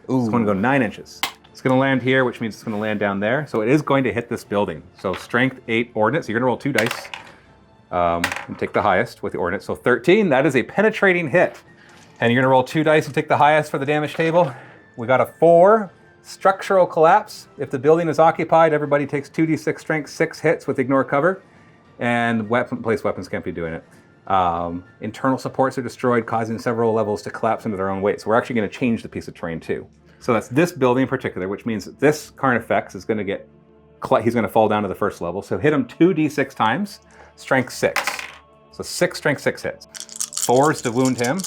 Ooh. It's going to go 9 inches. It's going to land here, which means it's going to land down there. So it is going to hit this building. So strength 8 ordnance. So you're going to roll 2 dice and take the highest with the ordnance. So 13, that is a penetrating hit. And you're going to roll 2 dice and take the highest for the damage table. We got a 4. Structural collapse. If the building is occupied, everybody takes 2d6 strength, 6 hits with ignore cover. And place weapons can't be doing it. Internal supports are destroyed, causing several levels to collapse into their own weight. So we're actually going to change the piece of terrain too. So that's this building in particular, which means that this Carnifex is going to get, he's going to fall down to the first level. So hit him 2d6 times, strength 6. So 6 strength 6 hits. 4s to wound him.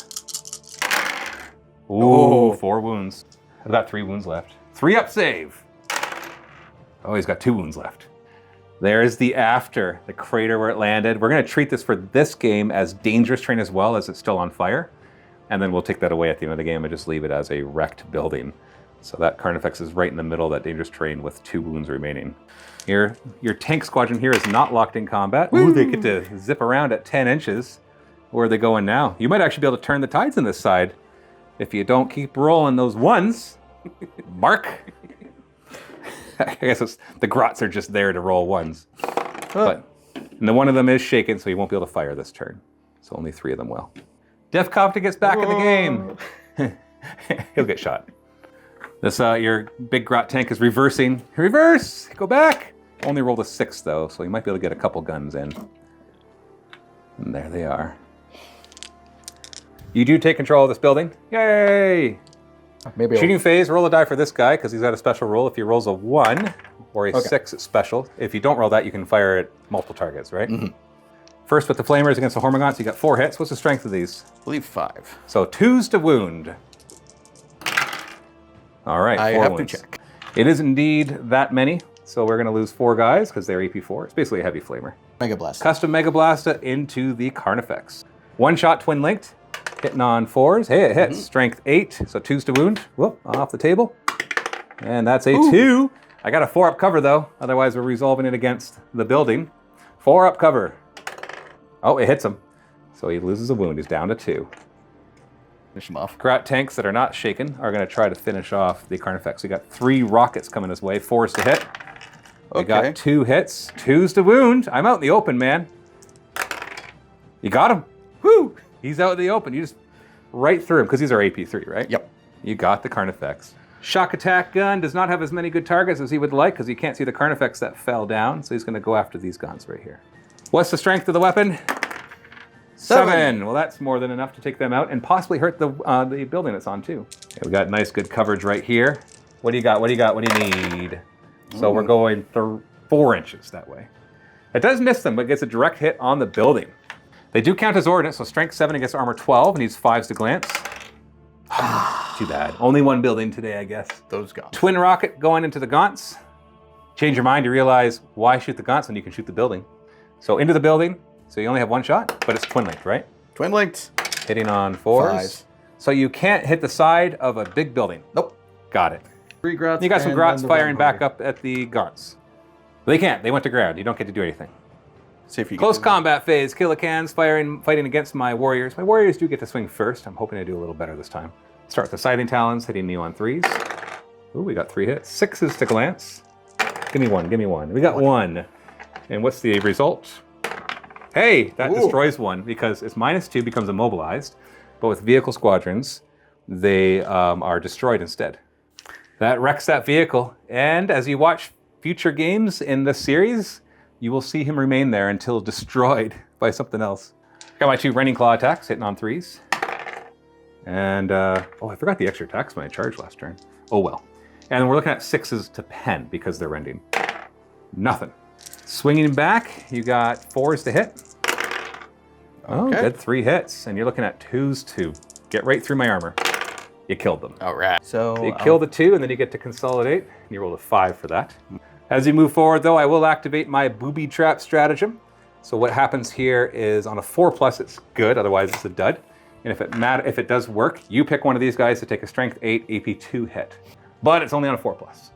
Ooh, 4 wounds. I've got 3 wounds left. 3-up save. Oh, he's got 2 wounds left. There's the after, the crater where it landed. We're going to treat this for this game as dangerous terrain as well, as it's still on fire. and then we'll take that away at the end of the game and just leave it as a wrecked building. So that Carnifex is right in the middle of that dangerous terrain with 2 wounds remaining. Your tank squadron here is not locked in combat. Ooh, they get to zip around at 10 inches. Where are they going now? You might actually be able to turn the tides on this side if you don't keep rolling those ones. Mark. I guess the grots are just there to roll ones. But and the one of them is shaken, so he won't be able to fire this turn. So only 3 of them will. Defcopter gets back in the game. He'll get shot. This your big grot tank is reversing. Reverse! Go back! Only rolled a 6 though, so you might be able to get a couple guns in. And there they are. You do take control of this building. Yay! Maybe Shooting phase, roll a die for this guy, because he's got a special roll. If he rolls a 1 or a 6, it's special. If you don't roll that, you can fire at multiple targets, right? First with the flamers against the Hormagaunts, you got 4 hits. What's the strength of these? I believe 5. So 2s to wound. All right, I 4 have wounds. to check. It is indeed that many, so we're going to lose 4 guys because they're AP4. It's basically a heavy flamer. Mega Blast. Custom Mega Blasta into the Carnifex. 1-shot twin linked, hitting on 4s. Hey, it hits. Strength 8, so 2s to wound. Whoop, off the table. And that's a 2. I got a 4-up cover though, otherwise we're resolving it against the building. 4-up cover. Oh, it hits him. So he loses a wound. He's down to 2. Finish him off. Grot tanks that are not shaken are going to try to finish off the Carnifex. We got 3 rockets coming his way, 4s to hit. We got 2 hits, 2s to wound. I'm out in the open, man. You got him. Woo! He's out in the open. You just right through him because these are AP3, right? Yep. You got the Carnifex. Shock attack gun does not have as many good targets as he would like because you can't see the Carnifex that fell down. So he's going to go after these guns right here. What's the strength of the weapon? 7. Well, that's more than enough to take them out and possibly hurt the building it's on too. Okay, we got nice, good coverage right here. What do you got? What do you got? What do you need? So we're going 4 inches that way. It does miss them, but gets a direct hit on the building. They do count as ordnance, so strength 7 against armor 12. Needs 5s to glance. Too bad. Only 1 building today, I guess. Those guns. Twin rocket going into the gaunts. Change your mind, you realize why shoot the gaunts when you can shoot the building. So into the building. So you only have 1 shot, but it's twin linked, right? Twin linked. Hitting on 4s. 5s. So you can't hit the side of a big building. Nope. Got it. 3 grots. You got some and grots then the firing back Vanguard. up at the gaunts. They can't. They went to ground. You don't get to do anything. See if you Close can do combat phase. Killicans fighting against my warriors. My warriors do get to swing first. I'm hoping to do a little better this time. Start with the Scything Talons, hitting me on 3s. Ooh, we got 3 hits. 6s to glance. Give me 1. Give me 1. We got 1. And what's the result? Hey, that destroys 1 because it's -2, becomes immobilized. But with vehicle squadrons, they are destroyed instead. That wrecks that vehicle. And as you watch future games in this series, you will see him remain there until destroyed by something else. Got my 2 Rending Claw attacks, hitting on 3s. And, oh, I forgot the extra attacks when I charged last turn. Oh well. And we're looking at 6s to pen because they're rending. Nothing. Swinging back, you got 4s to hit. Oh, Okay. good 3 hits. And you're looking at 2s to get right through my armor. You killed them. All right. So You kill the 2, and then you get to consolidate. And you roll a 5 for that. As you move forward, though, I will activate my booby trap stratagem. So what happens here is on a 4+, it's good. Otherwise, it's a dud. And if it does work, you pick one of these guys to take a strength 8 AP2 hit. But it's only on a 4+.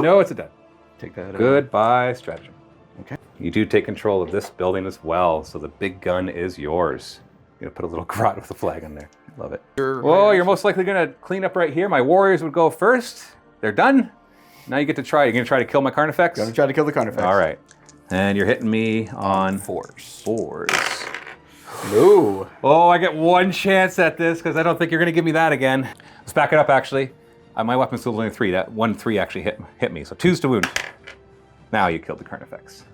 No, it's a dud. take that. Goodbye, stratagem. Okay. You do take control of this building as well, so the big gun is yours. You're gonna put a little grot with a flag on there. Love it. Whoa, you're most likely gonna clean up right here. My warriors would go first. They're done. Now you get to try. You're gonna try to kill my Carnifex? Gonna try to kill the Carnifex. All right. And you're hitting me on 4s. 4s. Ooh. Oh, I get 1 chance at this because I don't think you're gonna give me that again. Let's back it up actually. My weapon's still only 3. That 1-3 actually hit me. So 2s to wound. Now you killed the Carnifex.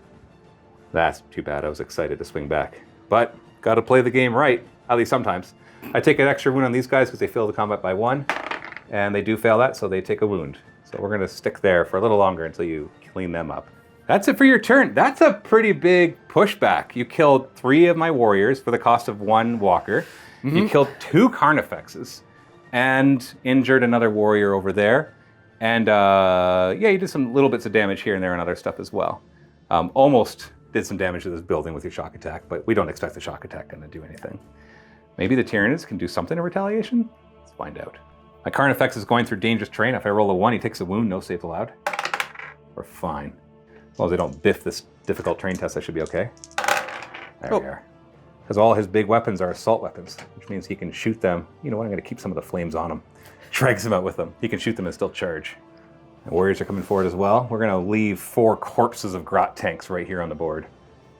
That's too bad. I was excited to swing back. But gotta play the game right, at least sometimes. I take an extra wound on these guys because they fail the combat by 1. And they do fail that, so they take a wound. So we're gonna stick there for a little longer until you clean them up. That's it for your turn. That's a pretty big pushback. You killed 3 of my warriors for the cost of 1 walker. You killed 2 Carnifexes and injured another warrior over there. And yeah, you did some little bits of damage here and there and other stuff as well. Almost did some damage to this building with your shock attack, but we don't expect the shock attack gun to do anything. Maybe the Tyranids can do something in retaliation? Let's find out. My Carnifex is going through dangerous terrain. If I roll a 1, he takes a wound, no saves allowed. We're fine. As long as I don't biff this difficult terrain test, I should be okay. There we are. Because all his big weapons are assault weapons, which means he can shoot them. You know what, I'm going to keep some of the flames on him. Drags him out with them. He can shoot them and still charge. And warriors are coming forward as well. We're going to leave 4 corpses of grot tanks right here on the board.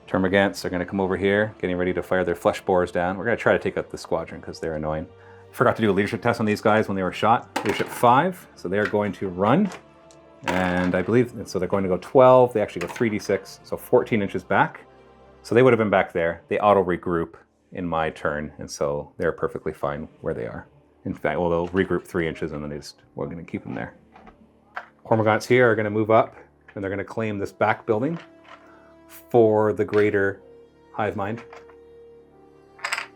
Termagants are going to come over here, getting ready to fire their flesh borers down. We're going to try to take out the squadron because they're annoying. Forgot to do a leadership test on these guys when they were shot. Leadership 5, so they're going to run. And I believe, so they're going to go 12. They actually go 3d6, so 14 inches back. So they would have been back there. They auto regroup in my turn, and so they're perfectly fine where they are. In fact, well, they'll regroup 3 inches and then we're going to keep them there. Hormagaunts here are going to move up, and they're going to claim this back building for the greater hive mind.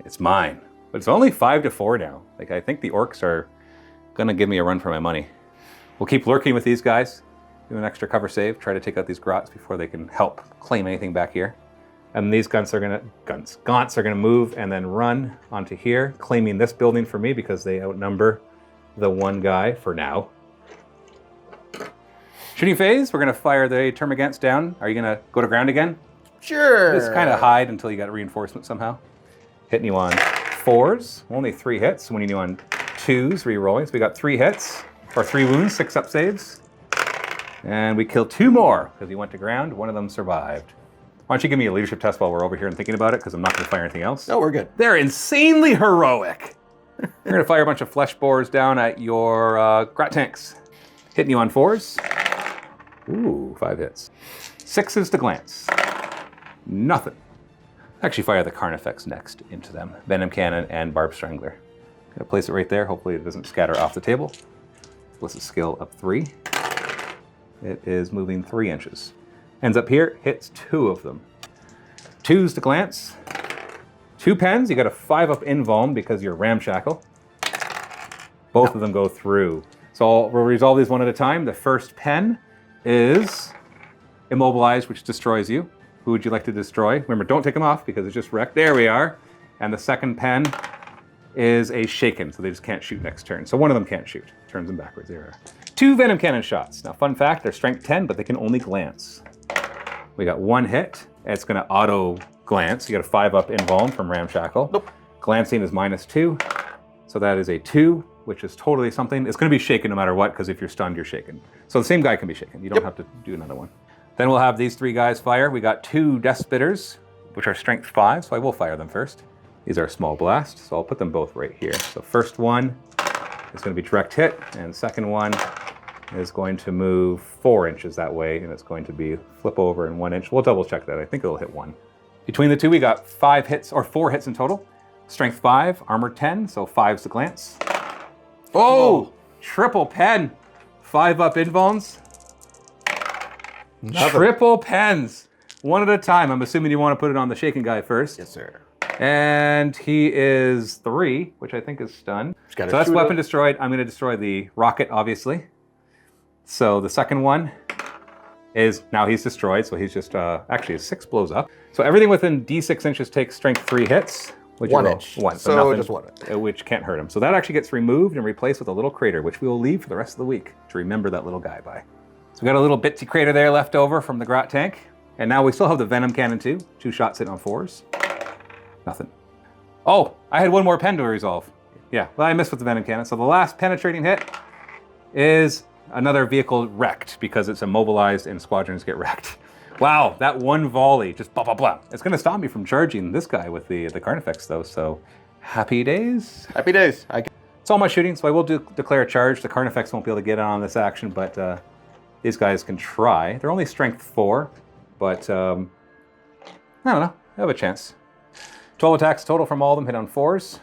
It's mine, but it's only 5-4 now. Like, I think the orcs are going to give me a run for my money. We'll keep lurking with these guys, do an extra cover save, try to take out these grots before they can help claim anything back here. And these gaunts are gonna move and then run onto here, claiming this building for me because they outnumber the one guy for now. Shooting phase, we're gonna fire the Termagants down. Are you gonna go to ground again? Sure. Just kind of hide until you got reinforcement somehow. Hitting you on 4s, only 3 hits. Winning you on 2s, re-rolling. So we got 3 hits, or 3 wounds, 6 up saves. And we killed 2 more because he went to ground. One of them survived. Why don't you give me a leadership test while we're over here and thinking about it, because I'm not going to fire anything else. No, we're good. They're insanely heroic. We're going to fire a bunch of flesh borers down at your grot tanks. Hitting you on 4s. Ooh, 5 hits. 6s to glance. Nothing. Actually fire the Carnifex next into them. Venom Cannon and Barb Strangler. Going to place it right there. Hopefully it doesn't scatter off the table. Explicit skill up 3. It is moving 3 inches. Ends up here, hits 2 of them. 2s to glance. 2 pens, you got a 5-up invuln because you're ramshackle. Both of them go through. So we'll resolve these one at a time. The first pen is immobilized, which destroys you. Who would you like to destroy? Remember, don't take them off because it's just wrecked. There we are. And the second pen is a shaken, so they just can't shoot next turn. So one of them can't shoot. Turns them backwards. There we are. 2 venom cannon shots. Now, fun fact, they're strength 10, but they can only glance. We got 1 hit. It's going to auto glance. You got a 5-up invuln from ramshackle. Nope. Glancing is -2. So that is a 2, which is totally something. It's going to be shaken no matter what, because if you're stunned, you're shaken. So the same guy can be shaken. You don't have to do another one. Then we'll have these 3 guys fire. We got 2 Death Spitters, which are strength 5, so I will fire them first. These are small blasts, so I'll put them both right here. So first one is going to be direct hit, and second one is going to move 4 inches that way, and it's going to be flip over in 1 inch. We'll double check that. I think it'll hit 1. Between the 2, we got 5 hits, or 4 hits in total. Strength 5, armor 10, so 5's to glance. Oh! Triple pen. 5-up invulns. Triple pens. One at a time. I'm assuming you want to put it on the shaken guy first. Yes, sir. And he is 3, which I think is stunned. So that's weapon destroyed. I'm going to destroy the rocket, obviously. So the second one is, now he's destroyed, so he's just, actually 6 blows up. So everything within D6 inches takes strength 3 hits. 1 inch. 1, so nothing, just 1. which can't hurt him. So that actually gets removed and replaced with a little crater, which we will leave for the rest of the week to remember that little guy by. So we got a little bitsy crater there left over from the grot tank. And now we still have the venom cannon too. 2 shots hitting on 4s. Nothing. Oh, I had 1 more pen to resolve. Yeah, well, I missed with the venom cannon. So the last penetrating hit is another vehicle wrecked because it's immobilized and squadrons get wrecked. Wow, that 1 volley, just blah, blah, blah. It's gonna stop me from charging this guy with the Carnifex though, so happy days. Happy days. It's all my shooting, so I will declare a charge. The Carnifex won't be able to get on this action, but these guys can try. They're only strength 4, but I don't know, they have a chance. 12 attacks total from all of them, hit on 4s.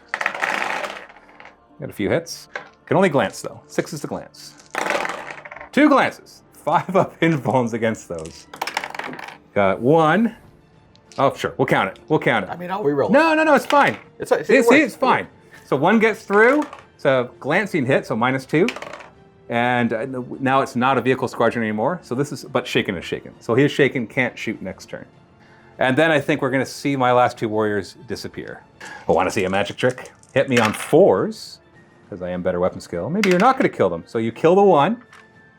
Got a few hits. Can only glance though, 6s to glance. 2 glances, 5-up invulns against those. Got 1. Oh, sure, we'll count it. We'll count it. I mean, I'll reroll it. No, it's fine. It's fine. So 1 gets through. It's a glancing hit, so -2. And now it's not a vehicle squadron anymore. So this is, but shaken is shaken. So his shaken can't shoot next turn. And then I think we're going to see my last 2 warriors disappear. I want to see a magic trick. Hit me on 4s, because I am better weapon skill. Maybe you're not going to kill them. So you kill the one,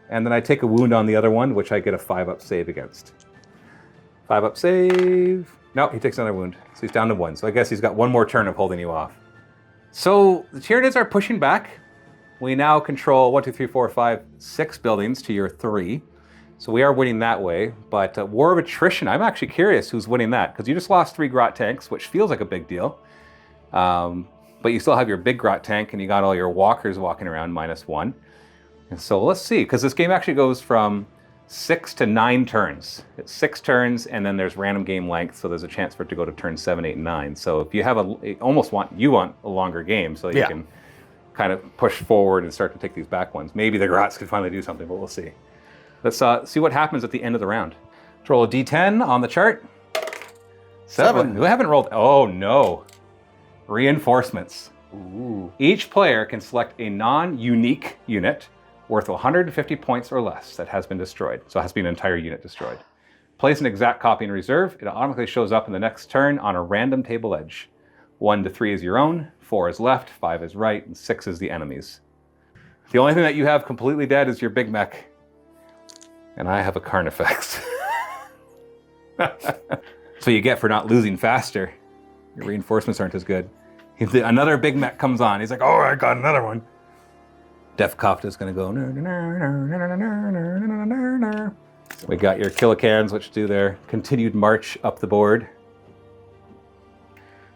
and then I take a wound on the other one, which I get a 5-up save against. 5-up save. No, he takes another wound. So he's down to 1. So I guess he's got 1 more turn of holding you off. So the Tyranids are pushing back. We now control 1, 2, 3, 4, 5, 6 buildings to your 3. So we are winning that way, but War of Attrition, I'm actually curious who's winning that, because you just lost 3 Grot tanks, which feels like a big deal. But you still have your big Grot tank, and you got all your walkers walking around -1. And so let's see, because this game actually goes from 6 to 9 turns. It's 6 turns, and then there's random game length, so there's a chance for it to go to turn 7, 8, and 9. So if you have you want a longer game, so you can kind of push forward and start to take these back ones. Maybe the Grots could finally do something, but we'll see. Let's see what happens at the end of the round. Let's roll a d10 on the chart. 7. We haven't rolled. Oh no. Reinforcements. Ooh. Each player can select a non-unique unit worth 150 points or less that has been destroyed. So it has to be an entire unit destroyed. Place an exact copy in reserve. It automatically shows up in the next turn on a random table edge. 1 to 3 is your own, 4 is left, 5 is right, and 6 is the enemy's. The only thing that you have completely dead is your big mech. And I have a Carnifex. So you get for not losing faster. Your reinforcements aren't as good. If another big mech comes on, he's like, oh, I got another one. Defkopta's gonna go. We got your Killicans, which do their continued march up the board.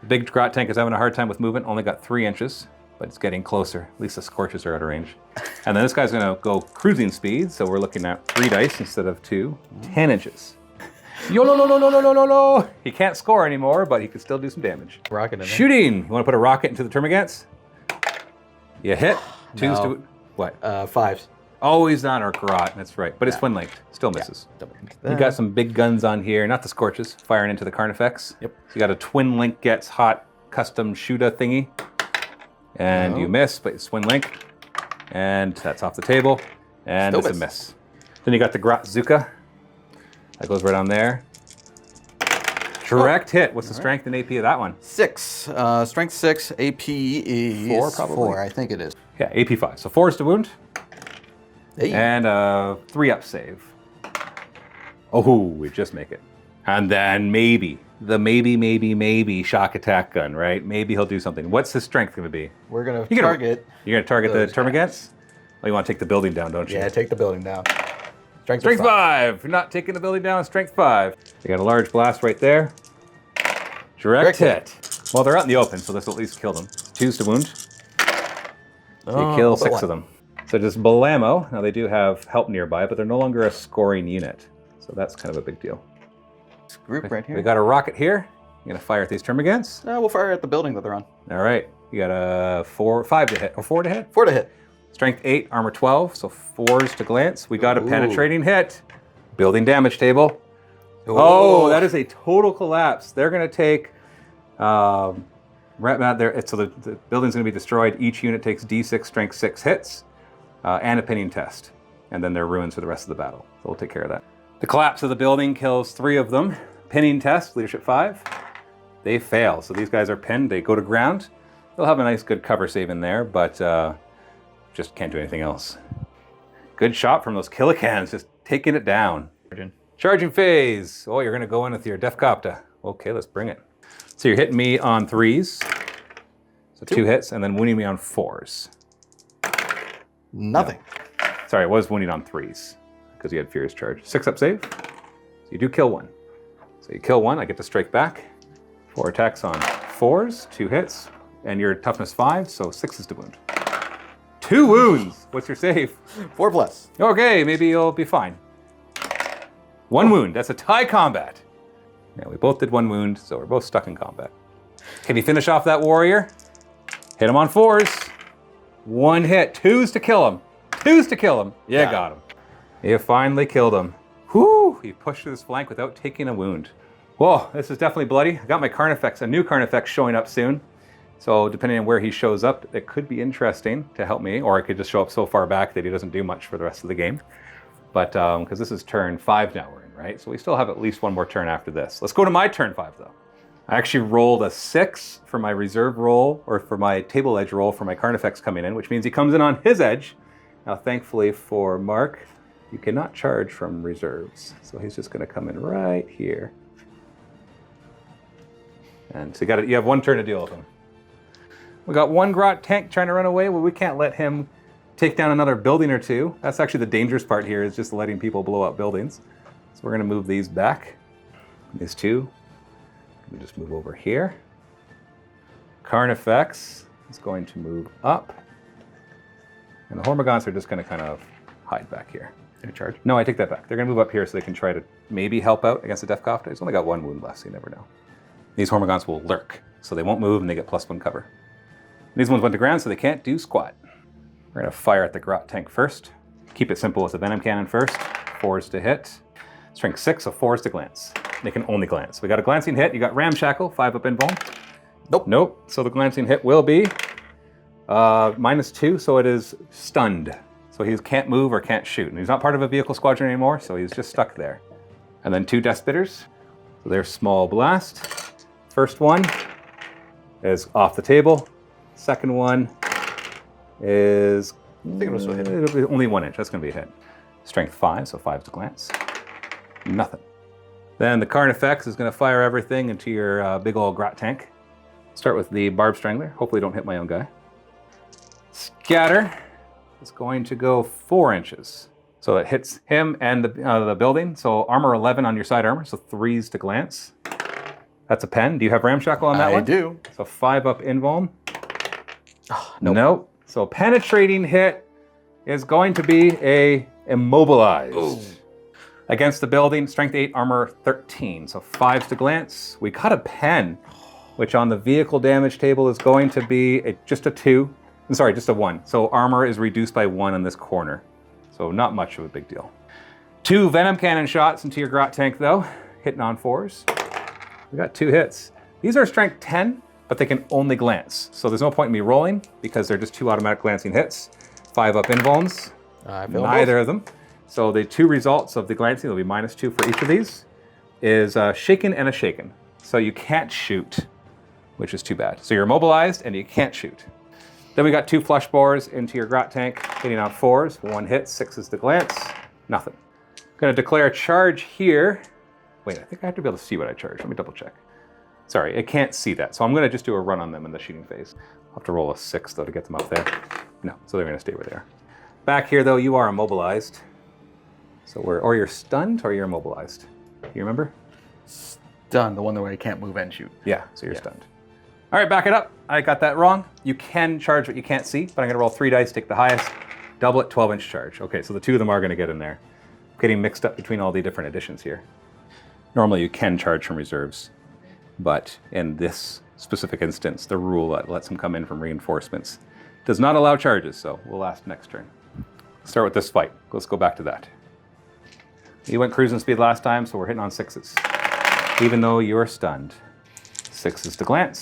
The big Grot tank is having a hard time with movement, only got 3 inches. But it's getting closer. At least the Scorches are out of range. And then this guy's gonna go cruising speed, so we're looking at 3 dice instead of 2. 10 inches. Yo-lo-lo-lo-lo-lo-lo-lo! He can't score anymore, but he can still do some damage. Rocket in there. Shooting! You wanna put a rocket into the Termagants? You hit. 2s No. to... What? 5s. Always not our Grot, that's right. But it's twin linked. Still misses. You got some big guns on here, not the Scorches, firing into the Carnifex. Yep. So you got a twin link gets hot custom shooter thingy. And you miss, but it's twin link. And that's off the table. And it's a miss. Then you got the Grot Zuka. That goes right on there. Direct hit. What's the strength and AP of that one? 6. Strength 6. AP is 4, probably. 4, I think it is. Yeah, AP 5. So 4 is to wound. Hey. And a 3-up save. Oh, we just make it. And then maybe shock attack gun, right? Maybe he'll do something. What's his strength going to be? We're going to You're target. You're going to target the those Termagants? Oh, you want to take the building down, don't you? Yeah, take the building down. Strength 5. You're not taking the building down. Strength 5. You got a large blast right there. Direct hit. Well, they're out in the open, so this will at least kill them. 2s to wound. So you kill 6 of them. So just Blammo. Now they do have help nearby, but they're no longer a scoring unit. So that's kind of a big deal. This group right here. We got a rocket here. You're gonna fire at these Termagants. No, we'll fire at the building that they're on. All right. You got a 5 to hit, or 4 to hit? 4 to hit. Strength 8, armor 12, so 4s to glance. We got a penetrating hit. Building damage table. Ooh. Oh, that is a total collapse. They're gonna take, right there. So the building's gonna be destroyed. Each unit takes D6 strength 6 hits, and a pinning test. And then they're ruins for the rest of the battle. So we'll take care of that. The collapse of the building kills 3 of them. Pinning test, leadership 5. They fail. So these guys are pinned. They go to ground. They'll have a nice good cover save in there, but just can't do anything else. Good shot from those Killicans, just taking it down. Charging phase. Oh, you're going to go in with your Defkopta. Okay, let's bring it. So you're hitting me on 3s. So 2 hits, and then wounding me on 4s. Nothing. No. Sorry, I was wounding on 3s because you had Furious Charge. 6-up save. So you do kill 1. So you kill 1, I get to strike back. 4 attacks on 4s, 2 hits, and your toughness 5, so 6 is to wound. 2 wounds. What's your save? 4+. Okay, maybe you'll be fine. 1 wound. That's a tie combat. Yeah, we both did 1 wound, so we're both stuck in combat. Can you finish off that warrior? Hit him on 4s. 1 hit. 2s to kill him. 2s to kill him. Yeah, got him. You finally killed him. Whew! He pushed through his flank without taking a wound. Whoa, this is definitely bloody. I got my Carnifex, a new Carnifex showing up soon. So depending on where he shows up, it could be interesting to help me, or it could just show up so far back that he doesn't do much for the rest of the game. But, because this is turn 5 now we're in, right? So we still have at least one more turn after this. Let's go to my turn 5, though. I actually rolled a 6 for my reserve roll, or for my table edge roll for my Carnifex coming in, which means he comes in on his edge. Now, thankfully for Mark, you cannot charge from reserves. So he's just going to come in right here. And so you have one turn to deal with him. We got one Grot tank trying to run away. Well, we can't let him take down another building or two. That's actually the dangerous part here, is just letting people blow up buildings. So we're going to move these back. These two. We just move over here. Carnifex is going to move up. And the Hormagaunts are just going to kind of hide back here. Can you charge? No, I take that back. They're going to move up here so they can try to maybe help out against the Deathcopter. He's only got one wound left, so you never know. These Hormagaunts will lurk, so they won't move and they get +1 cover. These ones went to ground, so they can't do squat. We're going to fire at the Grot tank first. Keep it simple with the Venom Cannon first. 4s to hit. Strength 6, so 4s to glance. They can only glance. We got a glancing hit. You got Ramshackle, 5 up invuln. Nope. Nope. So the glancing hit will be -2, so it is stunned. So he can't move or can't shoot. And he's not part of a vehicle squadron anymore, so he's just stuck there. And then 2 Death Bitters. So there's small blast. First one is off the table. Second one is I think it'll still hit. it'll be only 1 inch. That's going to be a hit. Strength 5, so 5 to glance. Nothing. Then the Carnifex is going to fire everything into your big old Grot tank. Start with the Barb Strangler. Hopefully don't hit my own guy. Scatter is going to go 4 inches. So it hits him and the building. So armor 11 on your side armor, so 3s to glance. That's a pen. Do you have Ramshackle on that one? I do. So 5 up invuln. Oh, nope. Nope. So penetrating hit is going to be a immobilized. Ooh. Against the building, strength 8, armor 13. So 5s to glance. We got a pen, which on the vehicle damage table is going to be just a 2. I'm sorry, just a 1. So armor is reduced by 1 on this corner. So not much of a big deal. 2 Venom Cannon shots into your Grot tank though, hitting on 4s. We got 2 hits. These are strength 10, but they can only glance. So there's no point in me rolling because they're just 2 automatic glancing hits. 5 up invulns, neither of them. So the 2 results of the glancing will be -2 for each of these. Is shaken and a shaken. So you can't shoot, which is too bad. So you're immobilized and you can't shoot. Then we got 2 flush bores into your Grot tank, hitting on 4s. 1 hit, 6s to glance, nothing. Gonna declare a charge here. Wait, I think I have to be able to see what I charge. Let me double check. Sorry, I can't see that. So I'm gonna just do a run on them in the shooting phase. I'll have to roll a 6 though to get them up there. No, so they're gonna stay where they are. Back here though, you are immobilized. So or you're stunned or you're immobilized. You remember? Stunned, the one where I can't move and shoot. Yeah, so you're stunned. All right, back it up. I got that wrong. You can charge what you can't see, but I'm gonna roll 3 dice, take the highest, double it, 12-inch charge. Okay, so the 2 of them are gonna get in there. Getting mixed up between all the different editions here. Normally you can charge from reserves, but in this specific instance, the rule that lets them come in from reinforcements does not allow charges, so we'll ask next turn. Start with this fight. Let's go back to that. You went cruising speed last time, so we're hitting on 6s. Even though you're stunned. 6s to glance.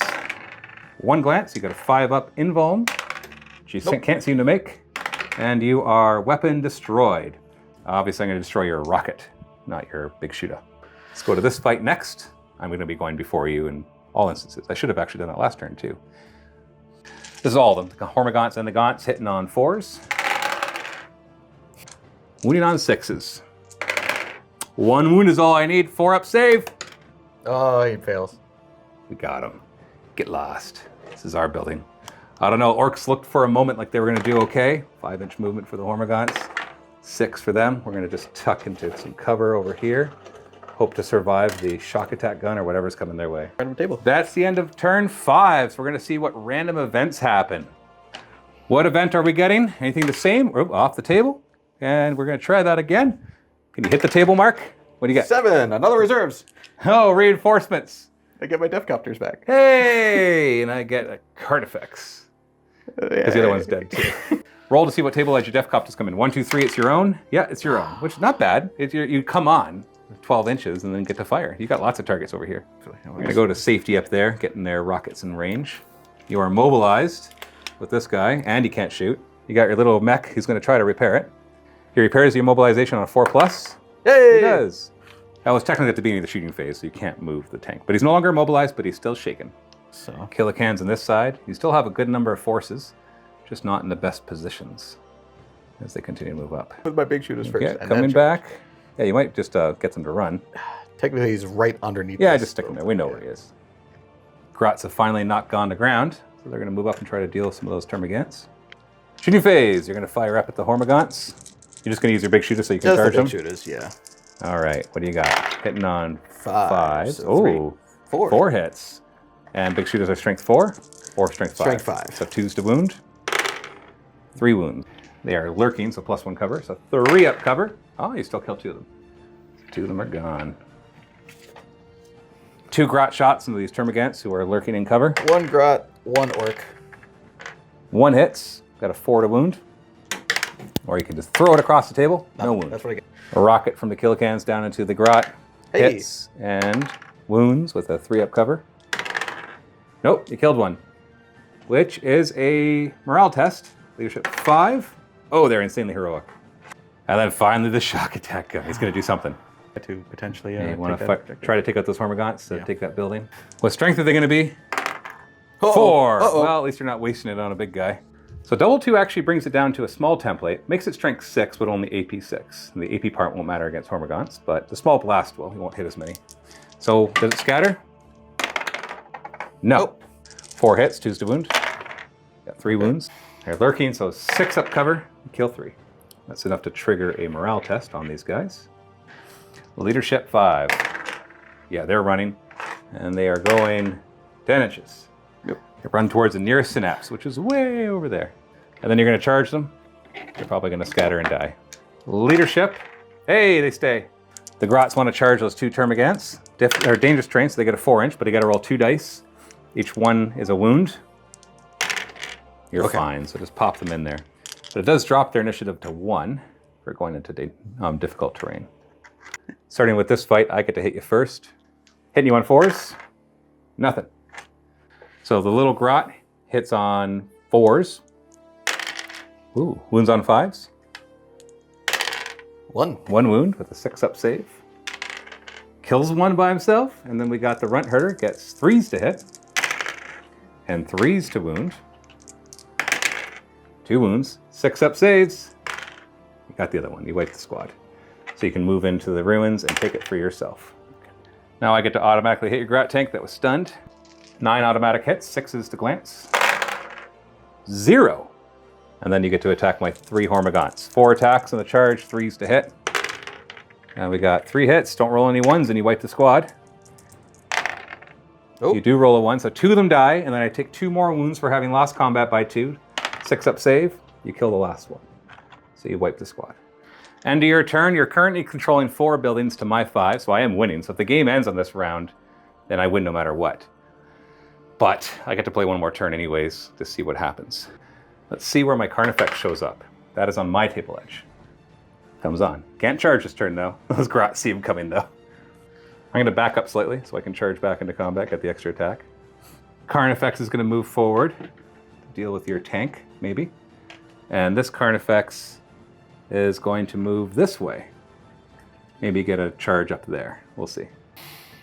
1 glance, you got a 5 up invuln, which you can't seem to make. And you are weapon destroyed. Obviously I'm gonna destroy your rocket, not your big shooter. Let's go to this fight next. I'm gonna be going before you in all instances. I should have actually done that last turn too. This is all of them. The Hormagaunts and the Gaunts hitting on 4s. Wounding on 6s. 1 wound is all I need. 4 up save. Oh, he fails. We got him. Get lost. This is our building. I don't know, Orks looked for a moment like they were gonna do okay. 5-inch movement for the Hormagaunts. 6 for them. We're gonna just tuck into some cover over here. Hope to survive the shock attack gun or whatever's coming their way. Random table. That's the end of turn 5. So we're gonna see what random events happen. What event are we getting? Anything the same? Oh, off the table. And we're gonna try that again. Can you hit the table, Mark? What do you get? 7, another reserves. Oh, reinforcements. I get my Deathcopters back. Hey, and I get a Carnifex. Because the other one's dead too. Roll to see what table edge your Deathcopters come in. 1, 2, 3, it's your own? Yeah, it's your own, which is not bad. You come on 12 inches and then get to fire. You got lots of targets over here. We're gonna go to safety up there, getting their rockets in range. You are mobilized with this guy, and he can't shoot. You got your little mech who's gonna try to repair it. He repairs your mobilization on a 4+. Yay! He does. That was technically at the beginning of the shooting phase, so you can't move the tank. But he's no longer immobilized, but he's still shaken. So Killicans on this side. You still have a good number of forces, just not in the best positions as they continue to move up. with my big shooters first. Yeah, and coming then back. Yeah, you might just get them to run. Technically, he's right underneath. Yeah, this just stick him there. little- We know where he is. Grots have finally not gone to ground, so they're going to move up and try to deal with some of those termagants. Shooting phase. You're going to fire up at the Hormagaunts. You're just going to use your big shooter so you can Just the charge big them? shooters, yeah. All right, what do you got? Hitting on Five. So Oh, 4. 4 hits. And big shooters are strength 4 or strength 5? Strength 5. So 2s to wound. 3 wounds. They are lurking, so +1 cover. So 3 up cover. Oh, you still killed 2 of them. 2 of them are gone. 2 grot shots into these termagants who are lurking in cover. 1 grot, 1 orc. 1 hits. Got a 4 to wound. Or you can just throw it across the table. No wound. That's what I get. A rocket from the Killicans down into the grot. Hey. Hits and wounds with a 3 up cover. Nope, you killed 1. Which is a morale test. Leadership 5. Oh, they're insanely heroic. And then finally the shock attack gun. He's going to do something. To potentially You want take to that- try to take out those Hormagaunts to Yeah. take that building. What strength are they going to be? Uh-oh. 4. Uh-oh. Well, at least you're not wasting it on a big guy. So double 2 actually brings it down to a small template. Makes it strength 6, but only AP 6. And the AP part won't matter against Hormagaunts, but the small blast will. He won't hit as many. So does it scatter? No. Nope. 4 hits, 2s to wound. Got 3 wounds. They're lurking, so 6 up cover, kill 3. That's enough to trigger a morale test on these guys. Leadership 5. Yeah, they're running, and they are going 10 inches. Yep. They run towards the nearest synapse, which is way over there. And then you're going to charge them. They're probably going to scatter and die. Leadership. Hey, they stay. The Grots want to charge those 2 termagants. They're dangerous terrain, so they get a 4-inch, but they got to roll 2 dice. Each one is a wound. You're Okay. fine, so just pop them in there. But it does drop their initiative to 1 for going into difficult terrain. Starting with this fight, I get to hit you first. Hitting you on 4s, nothing. So the little grot hits on 4s. Ooh, wounds on 5s. 1. 1 wound with a 6 up save. Kills 1 by himself, and then we got the runt herder, gets 3s to hit. And 3s to wound. 2 wounds, 6 up saves. You got the other one, you wiped the squad. So you can move into the ruins and take it for yourself. Now I get to automatically hit your grot tank that was stunned. 9 automatic hits, 6s to glance. 0. And then you get to attack my 3 Hormagaunts. 4 attacks on the charge, 3s to hit. And we got 3 hits, don't roll any 1s and you wipe the squad. Oh. You do roll a 1, so 2 of them die, and then I take 2 more wounds for having lost combat by 2. 6 up save, you kill the last one. So you wipe the squad. End of your turn, you're currently controlling 4 buildings to my 5, so I am winning. So if the game ends on this round, then I win no matter what. But I get to play 1 more turn anyways to see what happens. Let's see where my Carnifex shows up. That is on my table edge. Comes on. Can't charge this turn though. Those Grots see him coming though. I'm going to back up slightly so I can charge back into combat, get the extra attack. Carnifex is going to move forward to deal with your tank, maybe. And this Carnifex is going to move this way. Maybe get a charge up there. We'll see.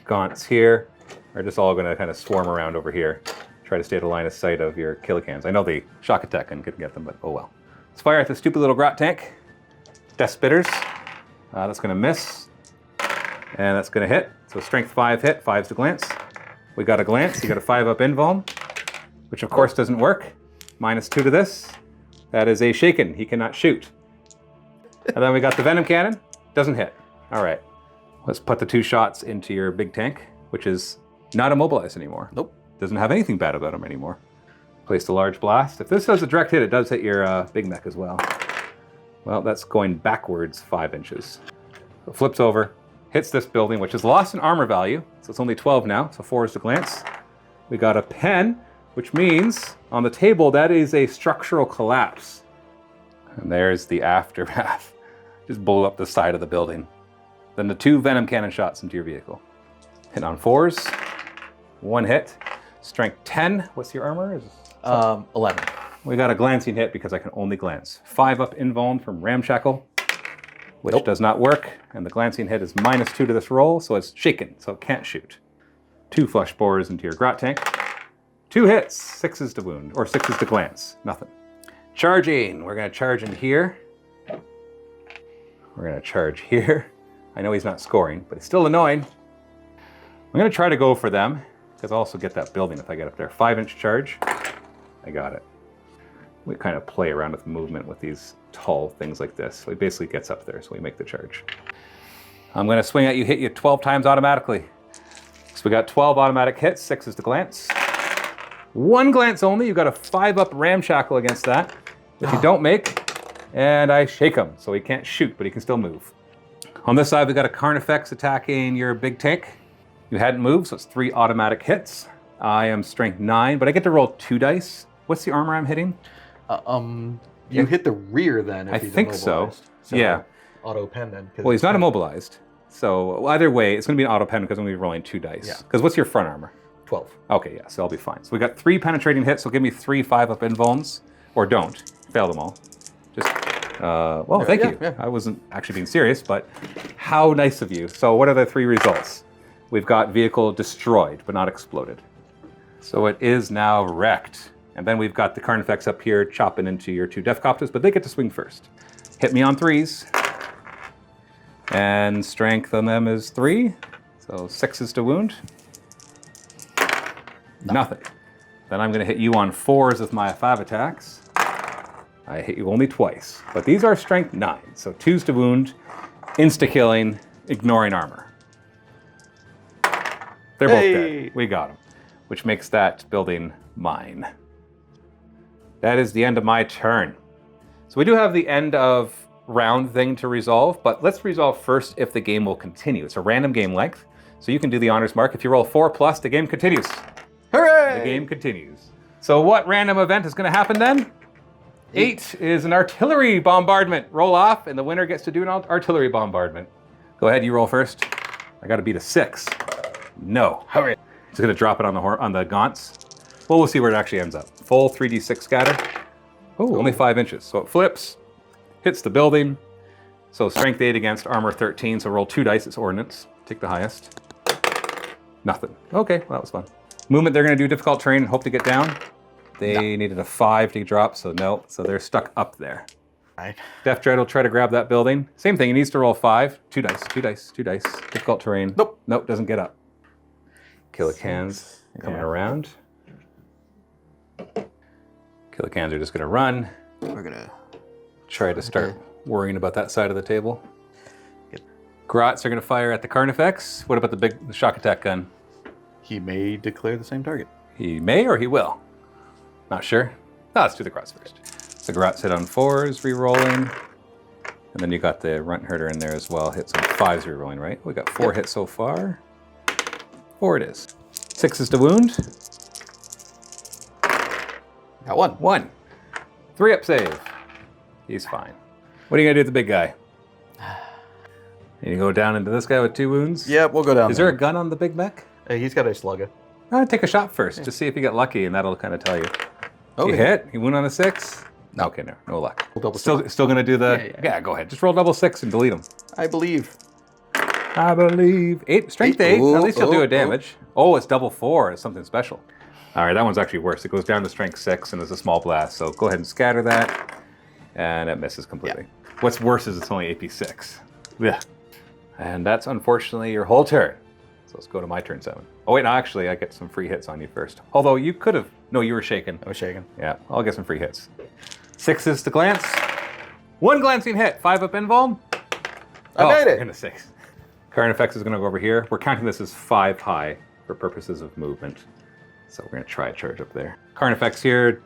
Gaunts here are just all going to kind of swarm around over here. Try to stay at the line of sight of your Killicans. I know the shock attack gun couldn't get them, but oh well. Let's fire at the stupid little Grot tank. Death Spitters. That's going to miss. And that's going to hit. So strength 5 hit, 5's to glance. We got a glance. You got a 5 up invuln, which of course doesn't work. -2 to this. That is a shaken. He cannot shoot. And then we got the Venom Cannon. Doesn't hit. All right. Let's put the 2 shots into your big tank, which is not immobilized anymore. Nope. Doesn't have anything bad about him anymore. Placed a large blast. If this does a direct hit, it does hit your big mech as well. Well, that's going backwards 5 inches. So it flips over, hits this building, which has lost an armor value. So it's only 12 now, so 4 is to glance. We got a pen, which means on the table, that is a structural collapse. And there's the aftermath. Just blew up the side of the building. Then the 2 venom cannon shots into your vehicle. Hit on 4s. 1 hit. Strength 10. What's your armor? 11. We got a glancing hit because I can only glance. 5 up invuln from Ramshackle. which does not work. And the glancing hit is -2 to this roll, so it's shaken, so it can't shoot. 2 flush bores into your grot tank. 2 hits, 6s to wound, or 6s to glance, nothing. Charging, we're gonna charge in here. We're gonna charge here. I know he's not scoring, but it's still annoying. I'm gonna try to go for them, because I'll also get that building if I get up there. 5-inch charge, I got it. We kind of play around with movement with these tall things like this. So he basically gets up there, so we make the charge. I'm gonna swing at you, hit you 12 times automatically. So we got 12 automatic hits, 6 is to glance. 1 glance only, you got a 5-up ramshackle against that, which you don't make, and I shake him, so he can't shoot, but he can still move. On this side, we got a Carnifex attacking your big tank. You hadn't moved, so it's 3 automatic hits. I am strength 9, but I get to roll 2 dice. What's the armor I'm hitting? You hit the rear then if I he's think so. immobilized. Yeah. Auto pen then. Well, he's not immobilized. So either way, it's going to be an auto pen because I'm going to be rolling 2 dice. Yeah. Because what's your front armor? 12. Okay, yeah, so I'll be fine. So we got 3 penetrating hits, so give me 3 5-up invulns. Or don't. Fail them all. Just, well, thank you. Yeah. I wasn't actually being serious, but how nice of you. So what are the 3 results? We've got vehicle destroyed, but not exploded. So it is now wrecked. And then we've got the Carnifex up here chopping into your 2 Deathcopters, but they get to swing first. Hit me on 3s. And strength on them is 3. So 6s to wound. Nothing. Then I'm going to hit you on 4s with my 5 attacks. I hit you only twice. But these are strength 9. So 2s to wound, insta-killing, ignoring armor. They're both dead. We got them. Which makes that building mine. That is the end of my turn. So we do have the end of round thing to resolve, but let's resolve first if the game will continue. It's a random game length, so you can do the honors mark. If you roll 4+, the game continues. Hooray! The game continues. So what random event is going to happen then? 8 is an artillery bombardment. Roll off, and the winner gets to do an artillery bombardment. Go ahead, you roll first. I got to beat a 6. No. Hurry. Just going to drop it on the gaunts. Well, we'll see where it actually ends up. Full 3d6 scatter. Oh, only 5 inches. So it flips, hits the building. So strength 8 against armor 13. So roll 2 dice. It's ordnance. Take the highest. Nothing. Okay, well, that was fun. Movement, they're going to do difficult terrain and hope to get down. They needed a 5 to drop, so no. So they're stuck up there. Right. Death Dread will try to grab that building. Same thing, he needs to roll 5. 2 dice, 2 dice, 2 dice. Difficult terrain. Nope. Nope, doesn't get up. Killicans coming around. Killicans are just going to run. We're going to try to start worrying about that side of the table. Grots are going to fire at the Carnifex. What about the shock attack gun? He may declare the same target. He may or he will. Not sure. No, let's do the Grots first. So Grots hit on 4s, re-rolling. And then you got the Runt Herder in there as well. Hits on 5s, re-rolling, right? We got 4 hits so far. 4 it is. 6s to wound. Got 1. 1. 3-up save. He's fine. What are you going to do with the big guy? You go down into this guy with 2 wounds? Yeah, we'll go down. Is there a gun on the big mech? He's got a slugger. I'll take a shot first, just see if you get lucky, and that'll kind of tell you. Okay. You hit? You wound on a 6? No. Okay, no luck. We'll double Still going to do the... Yeah, go ahead. Just roll double 6 and delete them. I believe. I believe. 8, strength 8. At least you'll do a damage. Oh, it's double 4. It's something special. All right, that one's actually worse. It goes down to strength 6 and it's a small blast. So go ahead and scatter that. And it misses completely. Yeah. What's worse is it's only AP 6. Yeah. And that's unfortunately your whole turn. So let's go to my turn 7. Oh wait, no, actually I get some free hits on you first. Although you could have, no, you were shaken. I was shaken. Yeah, I'll get some free hits. 6s to glance. 1 glancing hit, 5-up invuln. I made it. And a 6. Carnifex is gonna go over here. We're counting this as 5 high for purposes of movement. So we're gonna try a charge up there. Carnifex here,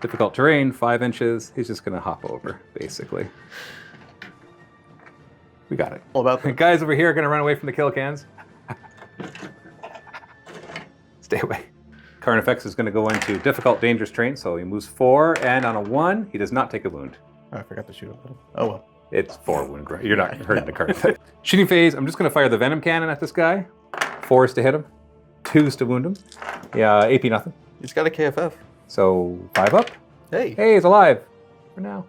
difficult terrain, 5 inches. He's just gonna hop over, basically. We got it. All about the guys over here are gonna run away from the kill cans. Stay away. Carnifex is gonna go into difficult, dangerous terrain, so he moves 4, and on a 1, he does not take a wound. Oh, I forgot to shoot him. Oh well. It's 4 wound, right? You're not hurting the Carnifex. Shooting phase, I'm just gonna fire the Venom Cannon at this guy. 4s to hit him, 2s to wound him. Yeah, AP nothing. He's got a KFF. So 5 up. Hey. Hey, he's alive for now.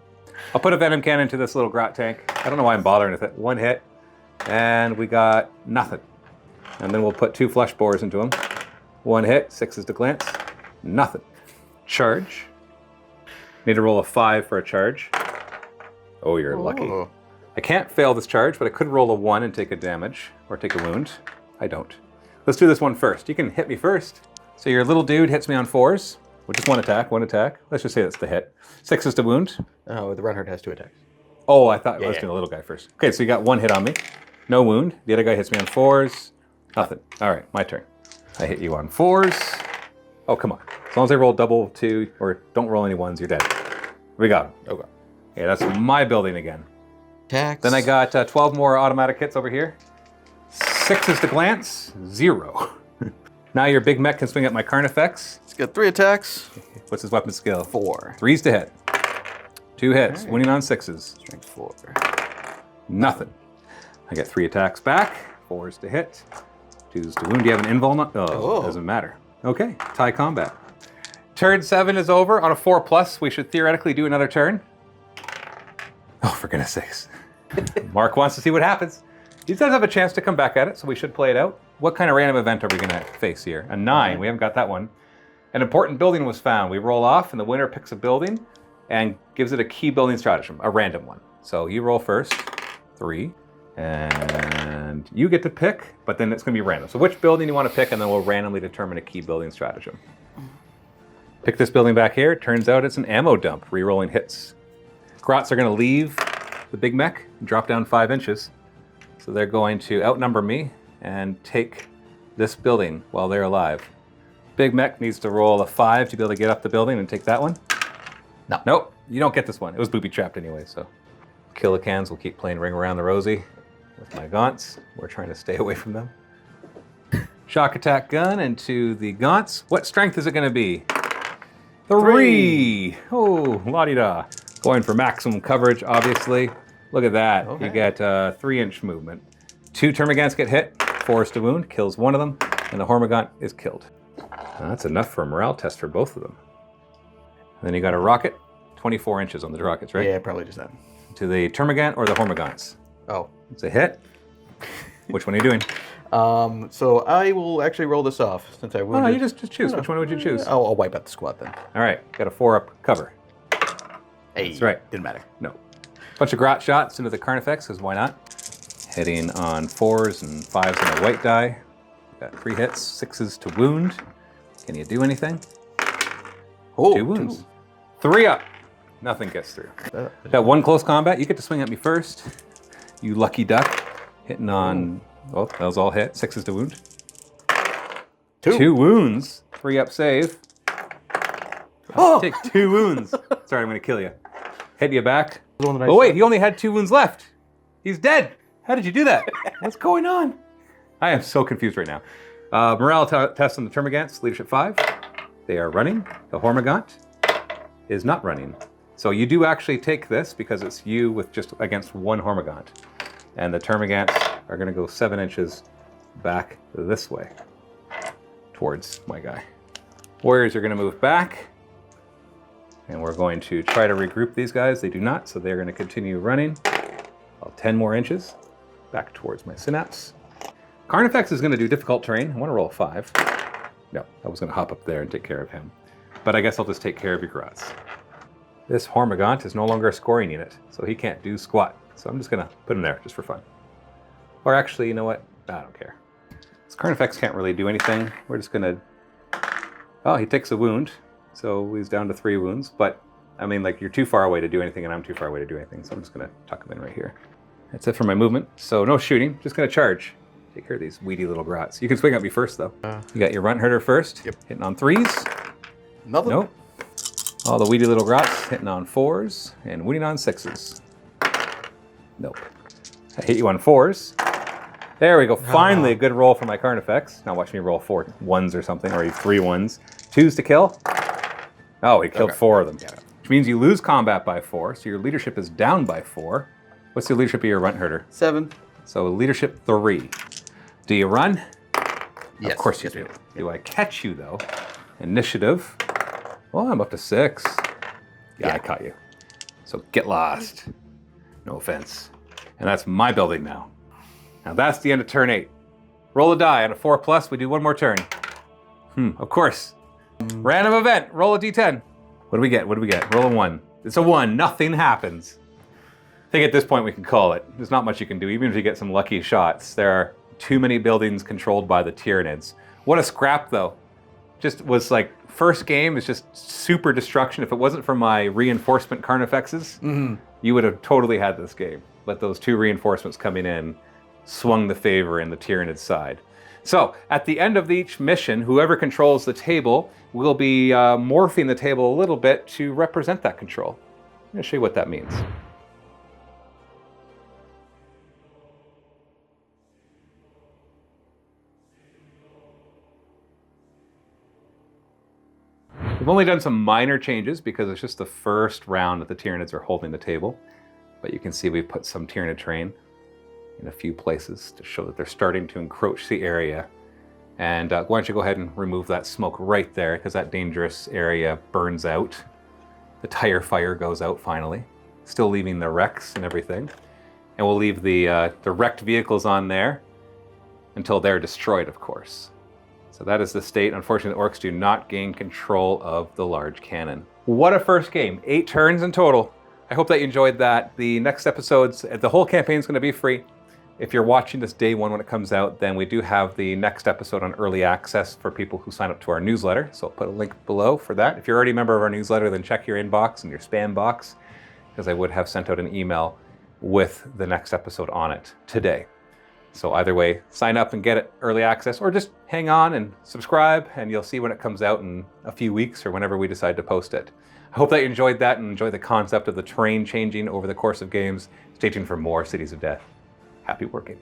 I'll put a venom cannon into this little grot tank. I don't know why I'm bothering with it. 1 hit, and we got nothing. And then we'll put 2 flesh borers into him. 1 hit, 6s to glance, nothing. Charge. Need to roll a 5 for a charge. Oh, you're lucky. I can't fail this charge, but I could roll a 1 and take a damage, or take a wound. I don't. Let's do this one first. You can hit me first. So your little dude hits me on 4s, which is 1 attack, 1 attack. Let's just say that's the hit. 6s to wound. Oh, the Reinhardt has 2 attacks. Oh, I thought I was doing the little guy first. Okay, so you got 1 hit on me. No wound. The other guy hits me on 4s. Nothing. All right, my turn. I hit you on 4s. Oh, come on. As long as I roll double 2, or don't roll any 1s, you're dead. We got him. Okay. Okay, that's my building again. Attacks. Then I got 12 more automatic hits over here. 6s to glance, 0. Now your big mech can swing at my Carnifex. He's got 3 attacks. What's his weapon skill? 4. 3s to hit. 2 hits, Okay. winning on 6s. Strength 4. Nothing. I get 3 attacks back, 4s to hit, 2s to wound. Do you have an invul? Oh, doesn't matter. Okay, tie combat. Turn 7 is over. On a 4+, we should theoretically do another turn. Oh, for goodness sakes. Mark wants to see what happens. He does have a chance to come back at it, so we should play it out. What kind of random event are we going to face here? A 9. We haven't got that one. An important building was found. We roll off, and the winner picks a building and gives it a key building stratagem, a random one. So you roll first. 3. And you get to pick, but then it's going to be random. So which building you want to pick, and then we'll randomly determine a key building stratagem. Pick this building back here. Turns out it's an ammo dump, re-rolling hits. Grots are going to leave the big mech and drop down 5 inches. So they're going to outnumber me and take this building while they're alive. Big mech needs to roll a 5 to be able to get up the building and take that one. No. Nope, you don't get this one. It was booby trapped anyway, so. Killicans will keep playing Ring Around the Rosie with my gaunts. We're trying to stay away from them. Shock attack gun into the gaunts. What strength is it going to be? 3. Oh, la-di-da. Going for maximum coverage, obviously. Look at that. Okay. You get 3-inch movement. 2 termagants get hit. 4s to wound, kills 1 of them, and the Hormagaunt is killed. That's enough for a morale test for both of them. And then you got a rocket. 24 inches on the rockets, right? Yeah, probably just that. To the Termagant or the Hormagaunts? Oh. It's a hit. Which one are you doing? So I will actually roll this off since I wounded. Oh, no, you just choose. Which one would you choose? I'll wipe out the squad then. All right, got a 4-up cover. Hey, that's right. Didn't matter. No. Bunch of grot shots into the Carnifex, because why not? Hitting on 4s and 5s on a white die. Got 3 hits, 6s to wound. Can you do anything? Oh, 2 wounds. 3 up. Nothing gets through. That 1 close combat, you get to swing at me first. You lucky duck. Hitting on, well, that was all hit. 6s to wound. 2 wounds. 3 up save. Oh! Take 2 wounds. Sorry, I'm going to kill you. Hit you back. Oh, wait, he only had 2 wounds left. He's dead. How did you do that? What's going on? I am so confused right now. Morale test on the Termagants, leadership 5. They are running. The Hormagaunt is not running. So you do actually take this because it's you with just against 1 Hormagaunt. And the Termagants are going to go 7 inches back this way towards my guy. Warriors are going to move back. And we're going to try to regroup these guys. They do not, so they're going to continue running. 10 more inches back towards my synapse. Carnifex is going to do difficult terrain. I want to roll a 5. No, I was going to hop up there and take care of him. But I guess I'll just take care of your Grots. This Hormagaunt is no longer a scoring unit, so he can't do squat. So I'm just going to put him there just for fun. Or actually, you know what? I don't care. This Carnifex can't really do anything. We're just going to... Oh, he takes a wound. So he's down to 3 wounds. But, I mean, like, you're too far away to do anything, and I'm too far away to do anything. So I'm just going to tuck him in right here. That's it for my movement. So no shooting. Just going to charge. Take care of these weedy little Grots. You can swing at me first, though. You got your Runt Herder first. Yep. Hitting on 3s. Nothing. Nope. All the weedy little Grots hitting on 4s and winning on 6s. Nope. I hit you on 4s. There we go. Finally, a good roll for my Carnifex. Now watch me roll 4 1s or something, or 3 1s. 2s to kill. Oh, he killed 4 of them. Yeah. Which means you lose combat by 4, so your leadership is down by 4. What's the leadership of your Runt Herder? 7. So leadership 3. Do you run? Yes. Of course you do. Do I catch you, though? Initiative. Well, I'm up to 6. Yeah, I caught you. So get lost. No offense. And that's my building now. Now that's the end of turn 8. Roll a die. On a 4+, we do one more turn. Of course. Random event. Roll a d10. What do we get? What do we get? Roll a 1. It's a 1. Nothing happens. I think at this point we can call it. There's not much you can do, even if you get some lucky shots. There are too many buildings controlled by the Tyranids. What a scrap, though. Just was like, first game is just super destruction. If it wasn't for my reinforcement Carnifexes, you would have totally had this game. But those 2 reinforcements coming in swung the favor in the Tyranid side. So, at the end of each mission, whoever controls the table will be morphing the table a little bit to represent that control. I'm going to show you what that means. We've only done some minor changes because it's just the first round that the Tyranids are holding the table. But you can see we've put some Tyranid terrain in a few places to show that they're starting to encroach the area. And why don't you go ahead and remove that smoke right there, because that dangerous area burns out. The tire fire goes out finally, still leaving the wrecks and everything. And we'll leave the wrecked vehicles on there until they're destroyed, of course. So that is the state. Unfortunately, the Orks do not gain control of the large cannon. What a first game. 8 turns in total. I hope that you enjoyed that. The next episodes, the whole campaign is going to be free. If you're watching this day 1 when it comes out, then we do have the next episode on early access for people who sign up to our newsletter. So I'll put a link below for that. If you're already a member of our newsletter, then check your inbox and your spam box, because I would have sent out an email with the next episode on it today. So either way, sign up and get it early access, or just hang on and subscribe, and you'll see when it comes out in a few weeks or whenever we decide to post it. I hope that you enjoyed that and enjoy the concept of the terrain changing over the course of games. Stay tuned for more Cities of Death. Happy wargaming.